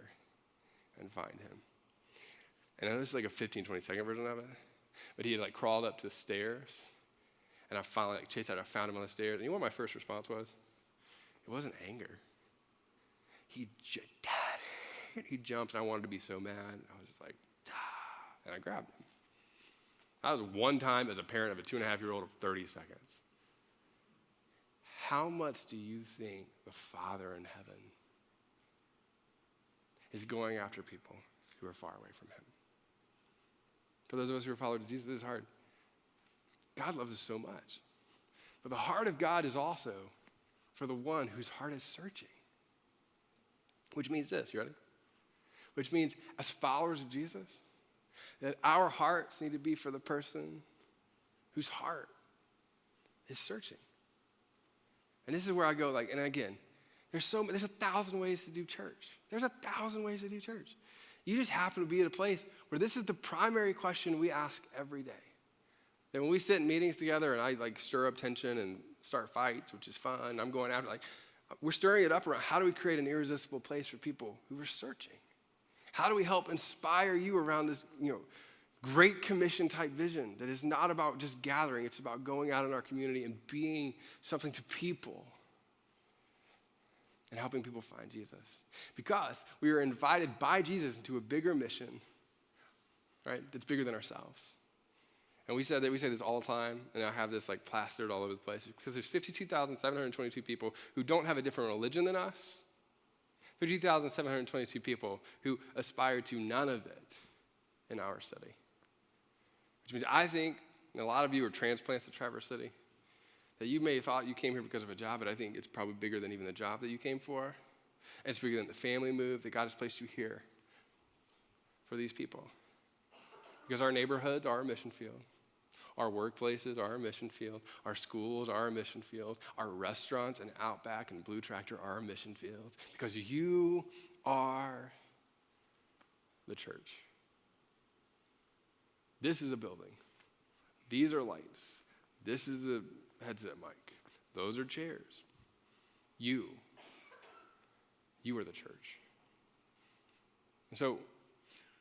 and find him. And this is like a 15, 20 second version of it. But he had like crawled up to the stairs, and I finally chased out. I found him on the stairs. And you know what my first response was? It wasn't anger. Daddy! He jumped, and I wanted to be so mad. I was just like, ah, and I grabbed him. That was one time as a parent of a 2.5-year-old of 30 seconds. How much do you think the Father in heaven is going after people who are far away from him? For those of us who are followers of Jesus, this is hard. God loves us so much. But the heart of God is also for the one whose heart is searching. Which means this, you ready? Which means as followers of Jesus, that our hearts need to be for the person whose heart is searching. And this is where I go, like, and again, there's 1,000 ways to do church. There's 1,000 ways to do church. You just happen to be at a place where this is the primary question we ask every day. That when we sit in meetings together and I like stir up tension and start fights, which is fun, I'm going after, like, we're stirring it up around how do we create an irresistible place for people who are searching? How do we help inspire you around this, great commission type vision that is not about just gathering, it's about going out in our community and being something to people and helping people find Jesus. Because we are invited by Jesus into a bigger mission, right, that's bigger than ourselves. And we say this all the time, and I have this like plastered all over the place, because there's 52,722 people who don't have a different religion than us, 52,722 people who aspire to none of it in our city. Which means I think, and a lot of you are transplants to Traverse City, that you may have thought you came here because of a job, but I think it's probably bigger than even the job that you came for. And it's bigger than the family move that God has placed you here for these people. Because our neighborhoods are a mission field. Our workplaces are a mission field. Our schools are a mission field. Our restaurants and Outback and Blue Tractor are a mission field. Because you are the church. This is a building. These are lights. This is a headset mic. Those are chairs. You are the church. And so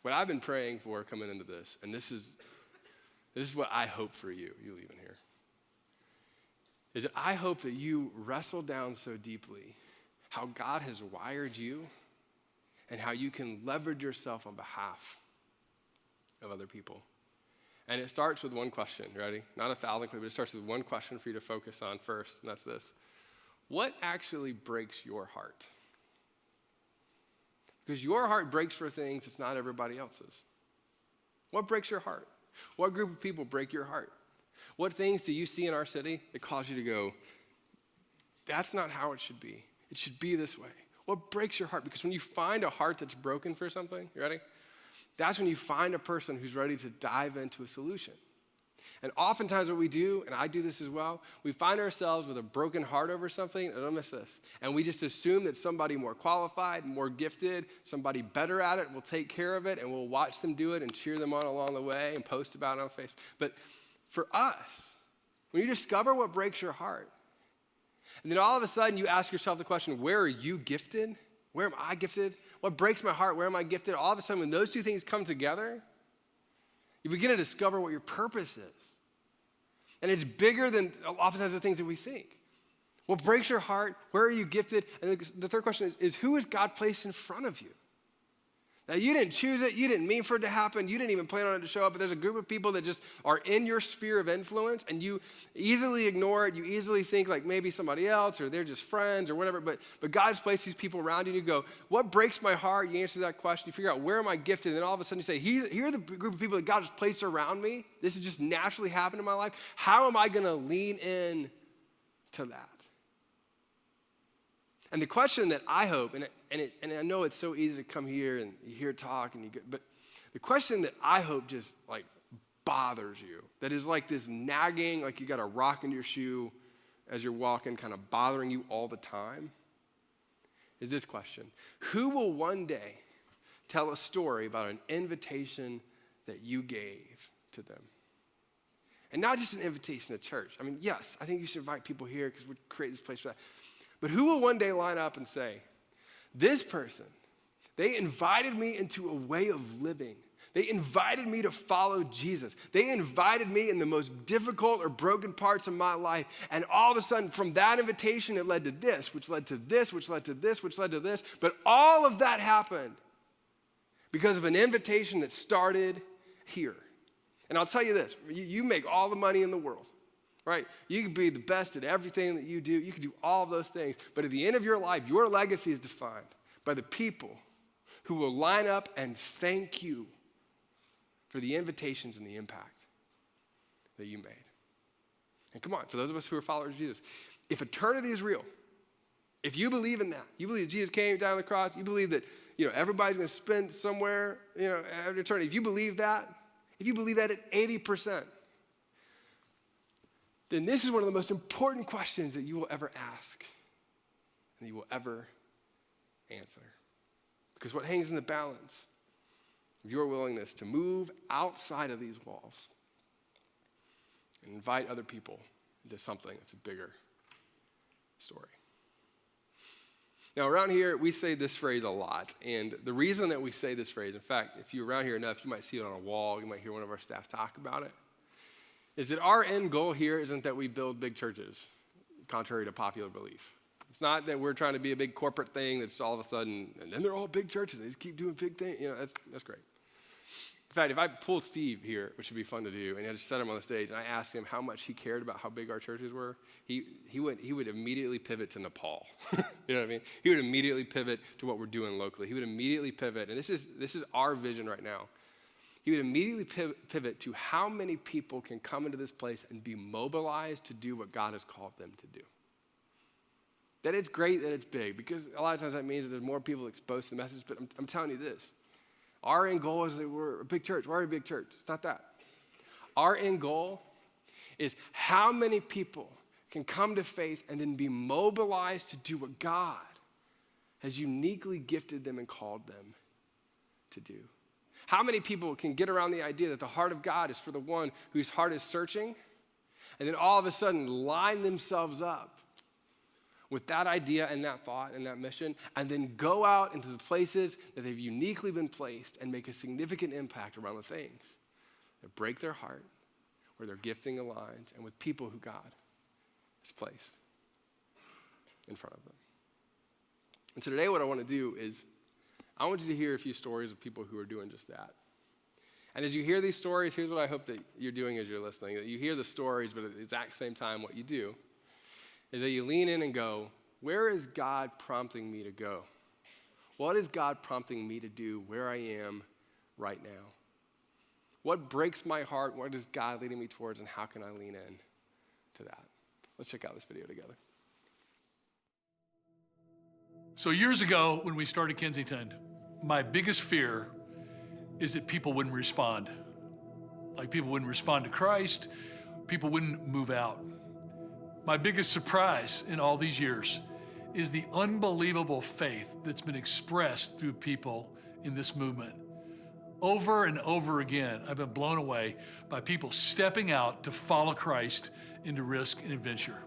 what I've been praying for coming into this, and this is what I hope for you leaving here, is that I hope that you wrestle down so deeply how God has wired you and how you can leverage yourself on behalf of other people. And it starts with one question. You ready? Not 1,000 questions, but it starts with one question for you to focus on first, and that's this. What actually breaks your heart? Because your heart breaks for things that's not everybody else's. What breaks your heart? What group of people break your heart? What things do you see in our city that cause you to go, that's not how it should be. It should be this way. What breaks your heart? Because when you find a heart that's broken for something, you ready? That's when you find a person who's ready to dive into a solution. And oftentimes what we do, and I do this as well, we find ourselves with a broken heart over something, and don't miss this, and we just assume that somebody more qualified, more gifted, somebody better at it will take care of it, and we'll watch them do it and cheer them on along the way and post about it on Facebook. But for us, when you discover what breaks your heart, and then all of a sudden you ask yourself the question, where are you gifted? Where am I gifted? What breaks my heart? Where am I gifted? All of a sudden when those two things come together, you begin to discover what your purpose is. And it's bigger than oftentimes the things that we think. What breaks your heart? Where are you gifted? And the third question is who has God placed in front of you? Now, you didn't choose it. You didn't mean for it to happen. You didn't even plan on it to show up. But there's a group of people that just are in your sphere of influence, and you easily ignore it. You easily think like maybe somebody else, or they're just friends or whatever. But God's placed these people around you, and you go, what breaks my heart? You answer that question. You figure out, where am I gifted? And then all of a sudden you say, here are the group of people that God has placed around me. This has just naturally happened in my life. How am I going to lean in to that? And the question that I hope, and I know it's so easy to come here and you hear talk, but the question that I hope just like bothers you, that is like this nagging, like you got a rock in your shoe as you're walking, kind of bothering you all the time, is this question. Who will one day tell a story about an invitation that you gave to them? And not just an invitation to church. I mean, yes, I think you should invite people here because we create this place for that. But who will one day line up and say, this person, they invited me into a way of living. They invited me to follow Jesus. They invited me in the most difficult or broken parts of my life. And all of a sudden, from that invitation, it led to this, which led to this, which led to this, which led to this. But all of that happened because of an invitation that started here. And I'll tell you this, you make all the money in the world. Right? You can be the best at everything that you do. You can do all of those things. But at the end of your life, your legacy is defined by the people who will line up and thank you for the invitations and the impact that you made. And come on, for those of us who are followers of Jesus, if eternity is real, if you believe in that, you believe Jesus came down the cross, you believe that everybody's going to spend somewhere after eternity, if you believe that at 80%, then this is one of the most important questions that you will ever ask and you will ever answer. Because what hangs in the balance of your willingness to move outside of these walls and invite other people into something that's a bigger story. Now, around here, we say this phrase a lot. And the reason that we say this phrase, in fact, if you're around here enough, you might see it on a wall. You might hear one of our staff talk about it. Is that our end goal here isn't that we build big churches, contrary to popular belief. It's not that we're trying to be a big corporate thing that's all of a sudden, and then they're all big churches. They just keep doing big things. That's great. In fact, if I pulled Steve here, which would be fun to do, and I just set him on the stage, and I asked him how much he cared about how big our churches were, he would immediately pivot to Nepal. You know what I mean? He would immediately pivot to what we're doing locally. He would immediately pivot, and this is our vision right now. He would immediately pivot to how many people can come into this place and be mobilized to do what God has called them to do. That it's great that it's big, because a lot of times that means that there's more people exposed to the message, but I'm telling you this. Our end goal is that we're a big church. Why are we a big church? It's not that. Our end goal is how many people can come to faith and then be mobilized to do what God has uniquely gifted them and called them to do. How many people can get around the idea that the heart of God is for the one whose heart is searching, and then all of a sudden line themselves up with that idea and that thought and that mission, and then go out into the places that they've uniquely been placed and make a significant impact around the things that break their heart, where their gifting aligns, and with people who God has placed in front of them. And so today what I want to do is I want you to hear a few stories of people who are doing just that. And as you hear these stories, here's what I hope that you're doing as you're listening, that you hear the stories, but at the exact same time, what you do is that you lean in and go, where is God prompting me to go? What is God prompting me to do where I am right now? What breaks my heart? What is God leading me towards, and how can I lean in to that? Let's check out this video together. So years ago, when we started Kensington, my biggest fear is that people wouldn't respond. Like people wouldn't respond to Christ, people wouldn't move out. My biggest surprise in all these years is the unbelievable faith that's been expressed through people in this movement. Over and over again, I've been blown away by people stepping out to follow Christ into risk and adventure.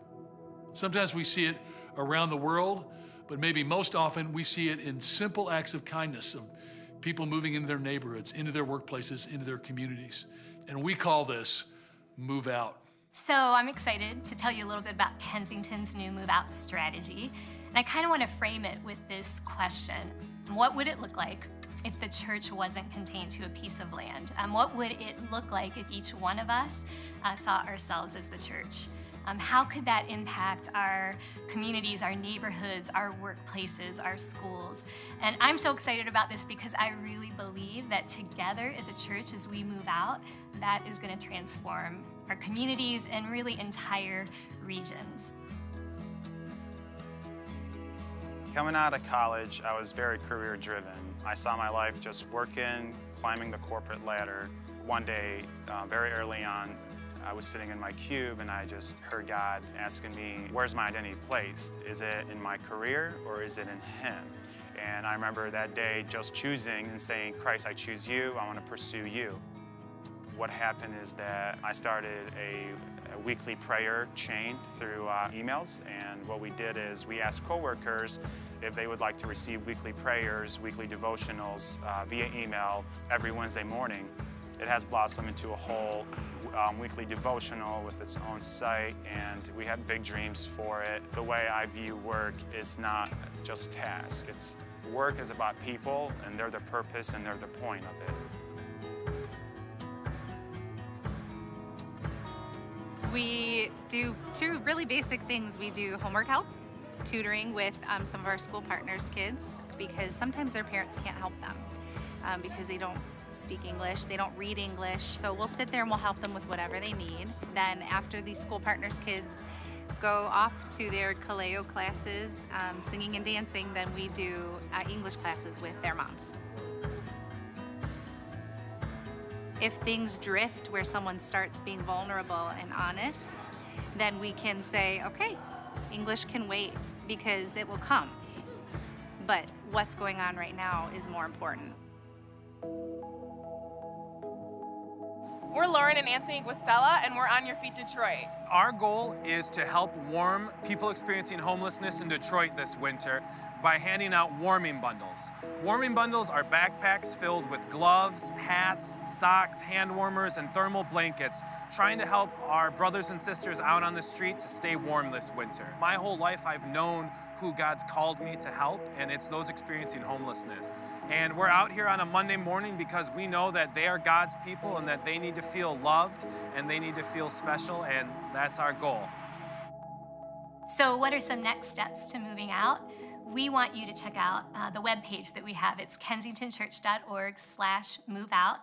Sometimes we see it around the world, but maybe most often we see it in simple acts of kindness of people moving into their neighborhoods, into their workplaces, into their communities. And we call this Move Out. So I'm excited to tell you a little bit about Kensington's new Move Out strategy. And I kind of want to frame it with this question. What would it look like if the church wasn't contained to a piece of land? What would it look like if each one of us saw ourselves as the church? How could that impact our communities, our neighborhoods, our workplaces, our schools? And I'm so excited about this because I really believe that together as a church, as we move out, that is going to transform our communities and really entire regions. Coming out of college, I was very career driven. I saw my life just working, climbing the corporate ladder. One day, very early on, I was sitting in my cube and I just heard God asking me, where's my identity placed? Is it in my career or is it in Him? And I remember that day just choosing and saying, Christ, I choose you, I want to pursue you. What happened is that I started a weekly prayer chain through emails, and what we did is we asked coworkers if they would like to receive weekly prayers, weekly devotionals via email every Wednesday morning. It has blossomed into a whole weekly devotional with its own site, and we have big dreams for it. The way I view work is not just task. Work is about people, and they're the purpose and they're the point of it. We do two really basic things. We do homework help, tutoring with some of our school partners' kids, because sometimes their parents can't help them because they don't speak English, they don't read English. So we'll sit there and we'll help them with whatever they need. Then after these school partners' kids go off to their Kaleo classes, singing and dancing, then we do English classes with their moms. If things drift where someone starts being vulnerable and honest, then we can say, okay, English can wait because it will come. But what's going on right now is more important. We're Lauren and Anthony Guastella, and we're On Your Feet Detroit. Our goal is to help warm people experiencing homelessness in Detroit this winter by handing out warming bundles. Warming bundles are backpacks filled with gloves, hats, socks, hand warmers, and thermal blankets, trying to help our brothers and sisters out on the street to stay warm this winter. My whole life I've known who God's called me to help, and it's those experiencing homelessness. And we're out here on a Monday morning because we know that they are God's people and that they need to feel loved and they need to feel special, and that's our goal. So what are some next steps to moving out? We want you to check out the webpage that we have. It's kensingtonchurch.org/moveout.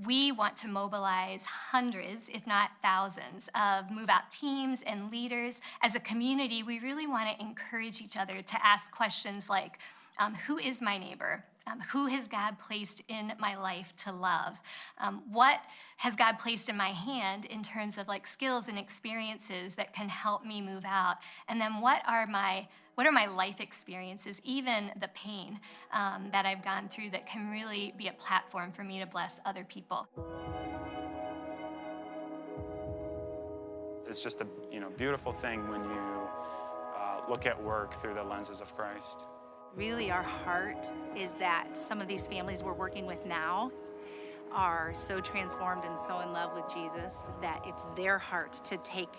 We want to mobilize hundreds, if not thousands, of move-out teams and leaders. As a community, we really want to encourage each other to ask questions like, who is my neighbor? Who has God placed in my life to love? What has God placed in my hand in terms of like skills and experiences that can help me move out? And then what are my life experiences, even the pain that I've gone through, that can really be a platform for me to bless other people? It's just a beautiful thing when you look at work through the lenses of Christ. Really, our heart is that some of these families we're working with now are so transformed and so in love with Jesus that it's their heart to take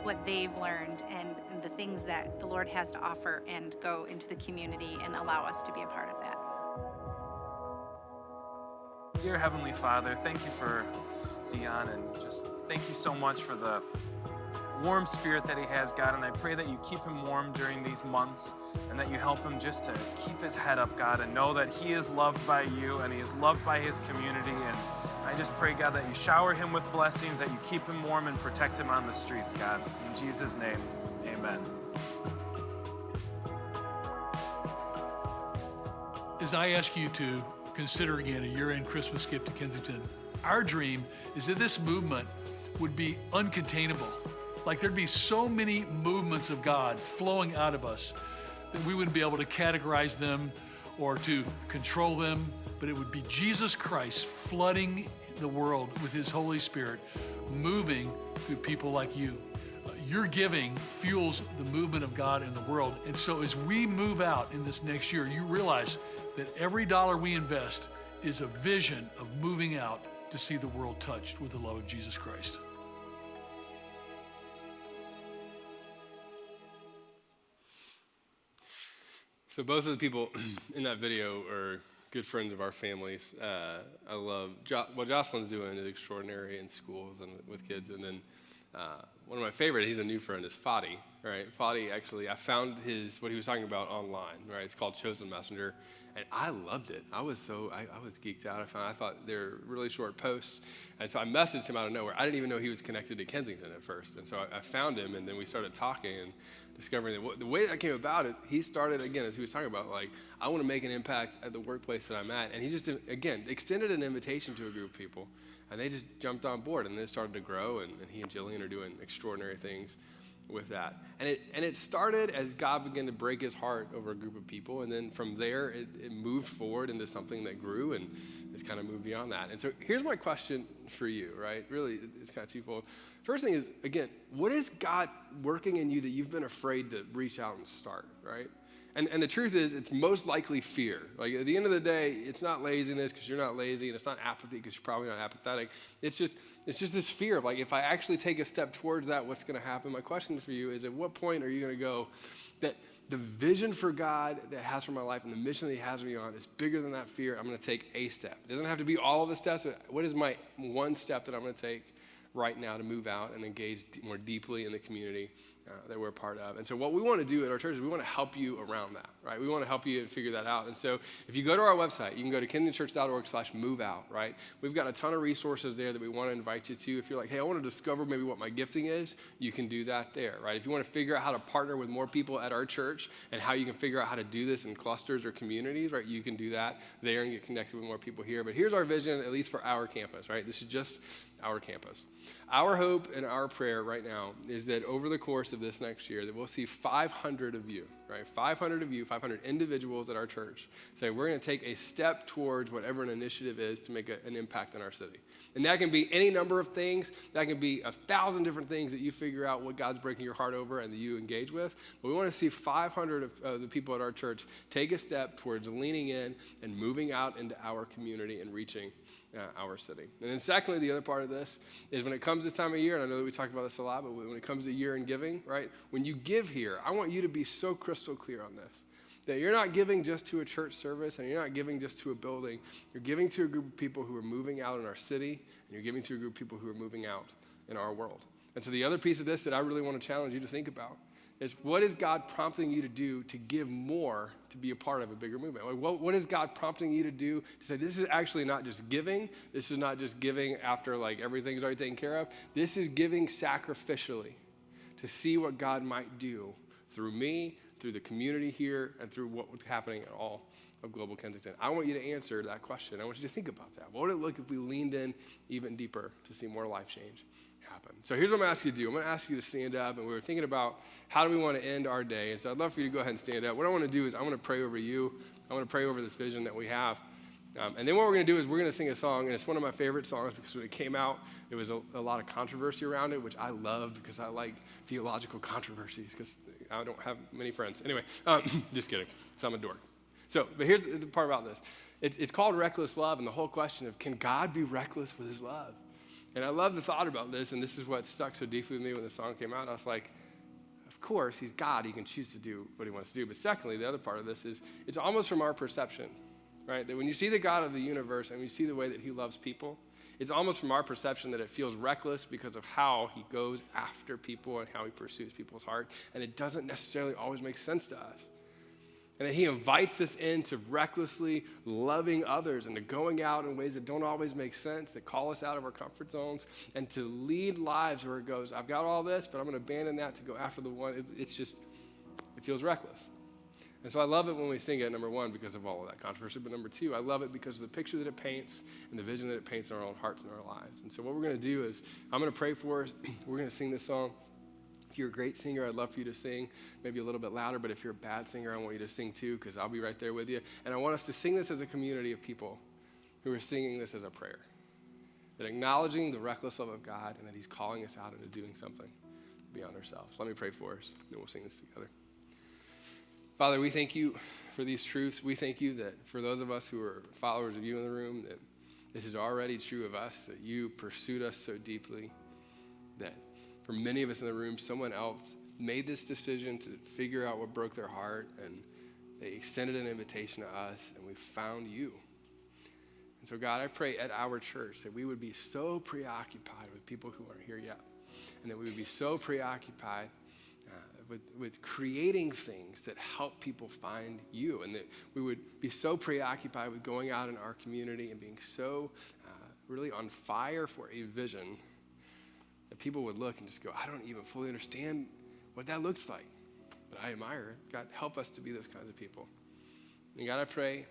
what they've learned and the things that the Lord has to offer and go into the community and allow us to be a part of that. Dear Heavenly Father, thank you for Dion, and just thank you so much for the warm spirit that he has, God, and I pray that you keep him warm during these months and that you help him just to keep his head up, God, and know that he is loved by you and he is loved by his community. And I just pray, God, that you shower him with blessings, that you keep him warm and protect him on the streets, God. In Jesus' name, amen. As I ask you to consider again a year-end Christmas gift to Kensington, our dream is that this movement would be uncontainable. Like there'd be so many movements of God flowing out of us that we wouldn't be able to categorize them or to control them, but it would be Jesus Christ flooding the world with his Holy Spirit, moving through people like you. Your giving fuels the movement of God in the world. And so as we move out in this next year, you realize that every dollar we invest is a vision of moving out to see the world touched with the love of Jesus Christ. So both of the people in that video are good friends of our families. I love what Jocelyn's doing is extraordinary in schools and with kids. And then one of my favorite, he's a new friend, is Fadi. Right? Fadi, actually, I found what he was talking about online. Right? It's called Chosen Messenger, and I loved it. I was geeked out. I thought they were really short posts, and so I messaged him out of nowhere. I didn't even know he was connected to Kensington at first, and so I found him, and then we started talking and discovering that the way that came about is he started, again, as he was talking about, like, I want to make an impact at the workplace that I'm at, and he just, again, extended an invitation to a group of people, and they just jumped on board, and then it started to grow, and he and Jillian are doing extraordinary things with that. And it started as God began to break his heart over a group of people, and then from there it moved forward into something that grew, and it's kind of moved beyond that. And so here's my question for you, right? Really, it's kind of twofold. First thing is, again, what is God working in you that you've been afraid to reach out and start, right? And the truth is, it's most likely fear. Like, at the end of the day, it's not laziness because you're not lazy, and it's not apathy because you're probably not apathetic. It's just this fear of, like, if I actually take a step towards that, what's going to happen? My question for you is, at what point are you going to go that the vision for God that has for my life and the mission that he has me on is bigger than that fear? I'm going to take a step. It doesn't have to be all of the steps, but what is my one step that I'm going to take right now to move out and engage more deeply in the community that we're a part of? And so what we want to do at our church is we want to help you around that, right? We want to help you figure that out. And so if you go to our website, you can go to kensingtonchurch.org/moveout, right? We've got a ton of resources there that we want to invite you to. If you're like, hey, I want to discover maybe what my gifting is, you can do that there, right? If you want to figure out how to partner with more people at our church and how you can figure out how to do this in clusters or communities, right? You can do that there and get connected with more people here. But here's our vision, at least for our campus, right? This is just our campus. Our hope and our prayer right now is that over the course of this next year that we'll see 500 of you, right? 500 of you, 500 individuals at our church say we're going to take a step towards whatever an initiative is to make an impact in our city. And that can be any number of things. That can be 1,000 different things that you figure out what God's breaking your heart over and that you engage with. But we want to see 500 of the people at our church take a step towards leaning in and moving out into our community and reaching our city. And then secondly, the other part of this is when it comes this time of year, and I know that we talk about this a lot, but when it comes to year in giving, right? When you give here, I want you to be so crystal clear on this, that you're not giving just to a church service and you're not giving just to a building. You're giving to a group of people who are moving out in our city, and you're giving to a group of people who are moving out in our world. And so the other piece of this that I really want to challenge you to think about is, what is God prompting you to do to give more to be a part of a bigger movement? Like, what is God prompting you to do to say, this is actually not just giving. This is not just giving after like everything's already taken care of. This is giving sacrificially to see what God might do through me, through the community here, and through what's happening at all of Global Kensington. I want you to answer that question. I want you to think about that. What would it look if we leaned in even deeper to see more life change happen? So here's what I'm going to ask you to do. I'm going to ask you to stand up, and we were thinking about how do we want to end our day. And so I'd love for you to go ahead and stand up. What I want to do is I want to pray over you. I want to pray over this vision that we have. And then what we're going to do is we're going to sing a song, and it's one of my favorite songs because when it came out, there was a lot of controversy around it, which I love because I like theological controversies because I don't have many friends. Anyway, just kidding. So I'm a dork. But here's the part about this. It's called Reckless Love, and the whole question of, can God be reckless with his love? And I love the thought about this, and this is what stuck so deeply with me when the song came out. I was like, of course, he's God. He can choose to do what he wants to do. But secondly, the other part of this is it's almost from our perception, right? That when you see the God of the universe and you see the way that he loves people, it's almost from our perception that it feels reckless because of how he goes after people and how he pursues people's heart. And it doesn't necessarily always make sense to us. And that he invites us into recklessly loving others and to going out in ways that don't always make sense, that call us out of our comfort zones, and to lead lives where it goes, I've got all this, but I'm going to abandon that to go after the one. It feels reckless. And so I love it when we sing it, number one, because of all of that controversy, but number two, I love it because of the picture that it paints and the vision that it paints in our own hearts and our lives. And so what we're going to do is I'm going to pray for us. We're going to sing this song. If you're a great singer, I'd love for you to sing, maybe a little bit louder, but if you're a bad singer, I want you to sing too, because I'll be right there with you. And I want us to sing this as a community of people who are singing this as a prayer, that acknowledging the reckless love of God and that he's calling us out into doing something beyond ourselves. Let me pray for us, and we'll sing this together. Father, we thank you for these truths. We thank you that for those of us who are followers of you in the room, that this is already true of us, that you pursued us so deeply, that for many of us in the room, someone else made this decision to figure out what broke their heart, and they extended an invitation to us, and we found you. And so, God, I pray at our church that we would be so preoccupied with people who aren't here yet, and that we would be so preoccupied with creating things that help people find you, and that we would be so preoccupied with going out in our community and being so really on fire for a vision that people would look and just go, I don't even fully understand what that looks like, but I admire it. God, help us to be those kinds of people. And God, I pray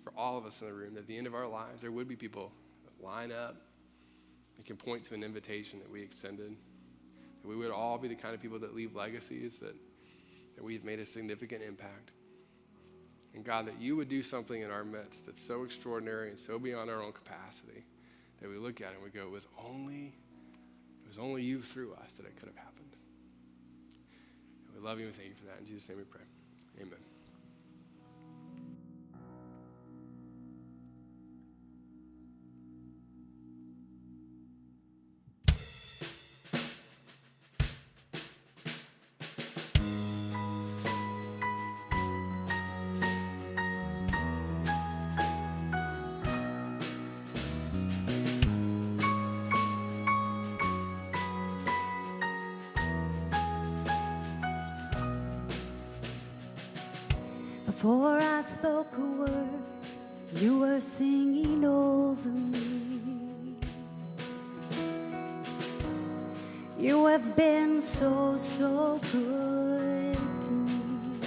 for all of us in the room that at the end of our lives, there would be people that line up and can point to an invitation that we extended, that we would all be the kind of people that leave legacies, that we've made a significant impact. And God, that you would do something in our midst that's so extraordinary and so beyond our own capacity that we look at it and we go, it was only you through us that it could have happened. And we love you and thank you for that. In Jesus' name we pray. Amen. Before I spoke a word, you were singing over me. You have been so, so good to me.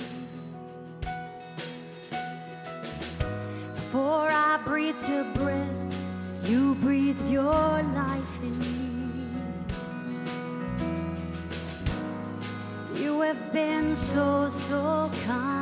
Before I breathed a breath, you breathed your life in me. You have been so, so kind.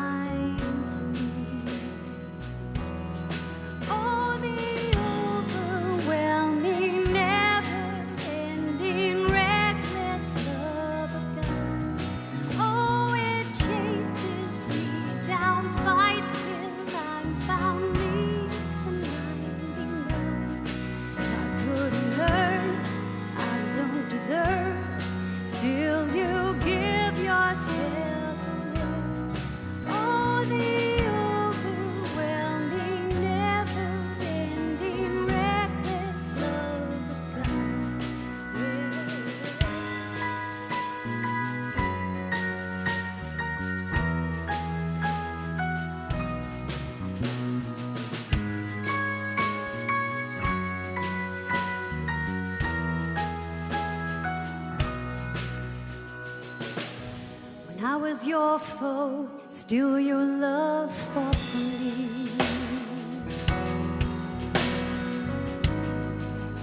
I was your foe, still your love fought for me.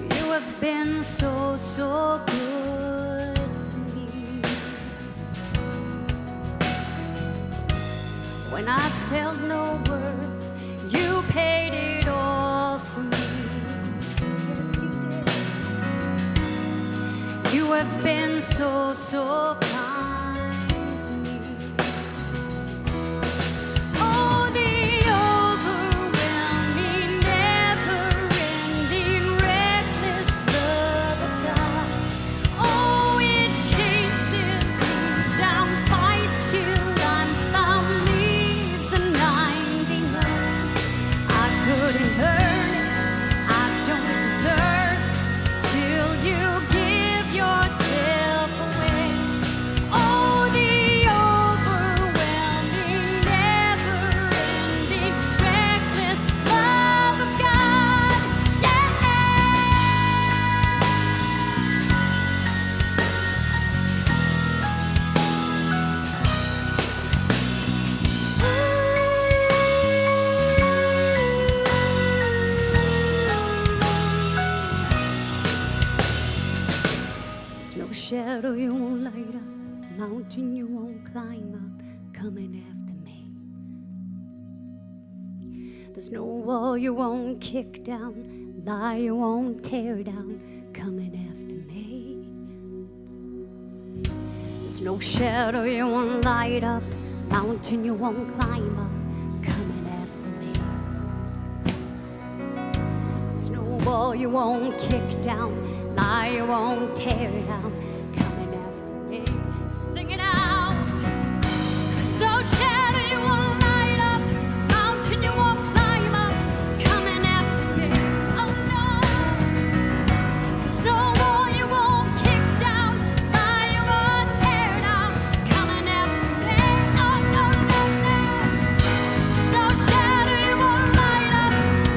You have been so, so good to me. When I felt no worth, you paid it all for me. Yes, you did. You have been so, so kind. I shadow you won't light up, mountain you won't climb up, coming after me. There's no wall you won't kick down, lie you won't tear down, coming after me. There's no shadow you won't light up, mountain you won't climb up, coming after me. There's no wall you won't kick down, lie you won't tear down, coming after me. Sing it out. There's no shadow you won't light up, mountain you won't climb up, coming after me. Oh no. There's no wall you won't kick down, lie you won't tear down, coming after me. Oh no, no, no. There's no shadow you won't light up,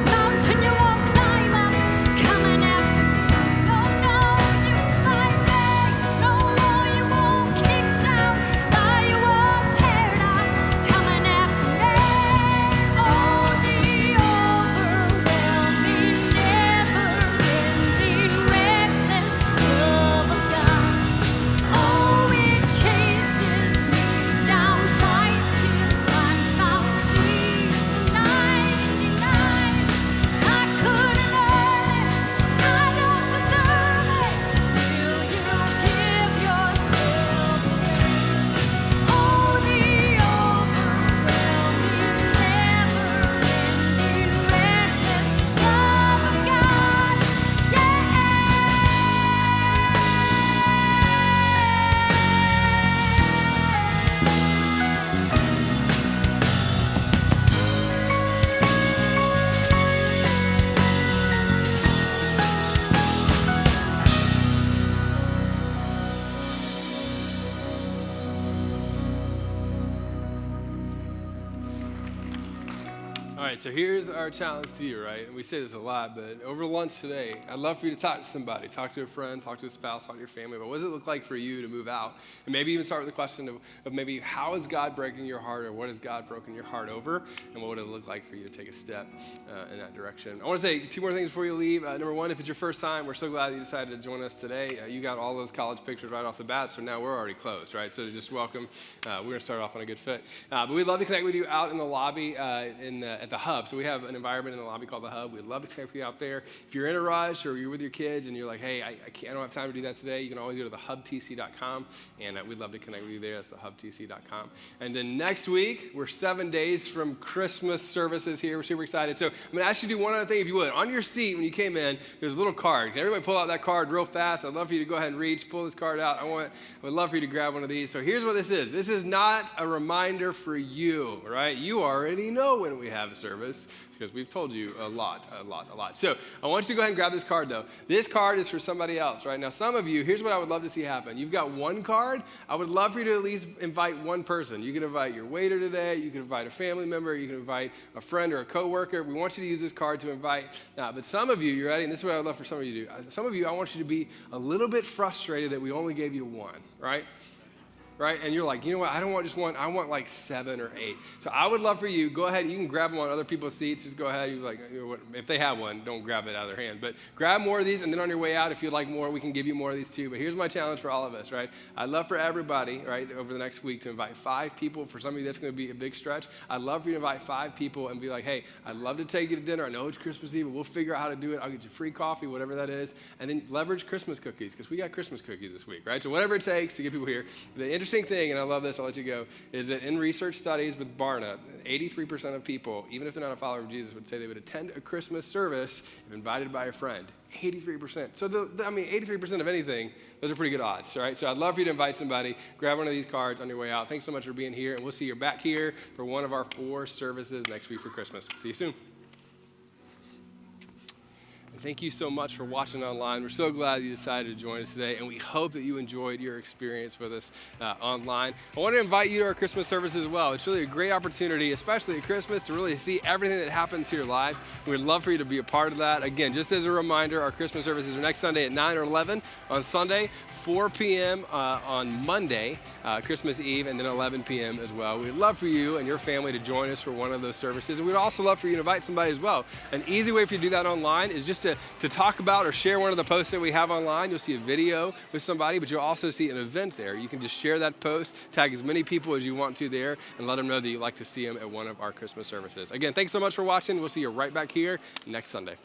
mountain you won't climb up, coming after me. Oh no, you fight me. There's no wall you won't kick down, lie you won't tear down, coming after me. Oh, the overwhelming, never-ending, reckless love of God. Oh, it chases me down, fights till I'm found, leaves the 99. I couldn't earn it, I don't deserve it, still you give yourself away. Oh, the overwhelming, never-ending, reckless love of God. All right, so here's our challenge to you, right? And we say this a lot, but over lunch today, I'd love for you to talk to somebody, talk to a friend, talk to a spouse, talk to your family about what does it look like for you to move out? And maybe even start with the question of maybe how is God breaking your heart, or what has God broken your heart over, and what would it look like for you to take a step in that direction? I want to say two more things before you leave. Number one, if it's your first time, we're so glad that you decided to join us today. You got all those college pictures right off the bat, so now we're already closed, right? So just welcome. We're going to start off on a good foot. But we'd love to connect with you out in the lobby at the Hub. So we have an environment in the lobby called the Hub. We'd love to connect with you out there. If you're in a rush or you're with your kids and you're like, hey, I don't have time to do that today, you can always go to thehubtc.com, and we'd love to connect with you there. That's thehubtc.com. And then next week, we're 7 days from Christmas services here. We're super excited. So I'm going to ask you to do one other thing, if you would. On your seat when you came in, there's a little card. Can everybody pull out that card real fast? I'd love for you to go ahead and reach, pull this card out. I would love for you to grab one of these. So here's what this is. This is not a reminder for you, right? You already know when we have a service, because we've told you a lot. So I want you to go ahead and grab this card, though. This card is for somebody else, right? Now, some of you, here's what I would love to see happen. You've got one card. I would love for you to at least invite one person. You can invite your waiter today. You can invite a family member. You can invite a friend or a coworker. We want you to use this card to invite. But some of you, you ready? And this is what I would love for some of you to do. Some of you, I want you to be a little bit frustrated that we only gave you one, right? Right? And you're like, you know what? I don't want just one. I want like 7 or 8. So I would love for you, go ahead. You can grab them on other people's seats. Just go ahead. If they have one, don't grab it out of their hand. But grab more of these, and then on your way out, if you'd like more, we can give you more of these too. But here's my challenge for all of us, right? I'd love for everybody, right, over the next week to invite 5 people. For some of you, that's going to be a big stretch. I'd love for you to invite 5 people and be like, hey, I'd love to take you to dinner. I know it's Christmas Eve, but we'll figure out how to do it. I'll get you free coffee, whatever that is. And then leverage Christmas cookies, because we got Christmas cookies this week, right? So whatever it takes to get people here. The interesting thing, and I love this, I'll let you go, is that in research studies with Barna, 83% of people, even if they're not a follower of Jesus, would say they would attend a Christmas service if invited by a friend. 83%. So, 83% of anything, those are pretty good odds, right? So I'd love for you to invite somebody, grab one of these cards on your way out. Thanks so much for being here, and we'll see you back here for one of our 4 services next week for Christmas. See you soon. Thank you so much for watching online. We're so glad you decided to join us today, and we hope that you enjoyed your experience with us online. I want to invite you to our Christmas service as well. It's really a great opportunity, especially at Christmas, to really see everything that happens to your life. We'd love for you to be a part of that. Again, just as a reminder, our Christmas services are next Sunday at 9 or 11 on Sunday, 4 p.m. On Monday, Christmas Eve, and then 11 p.m. as well. We'd love for you and your family to join us for one of those services, and we'd also love for you to invite somebody as well. An easy way for you to do that online is just to to talk about or share one of the posts that we have online, you'll see a video with somebody, but you'll also see an event there. You can just share that post, tag as many people as you want to there, and let them know that you'd like to see them at one of our Christmas services. Again, thanks so much for watching. We'll see you right back here next Sunday.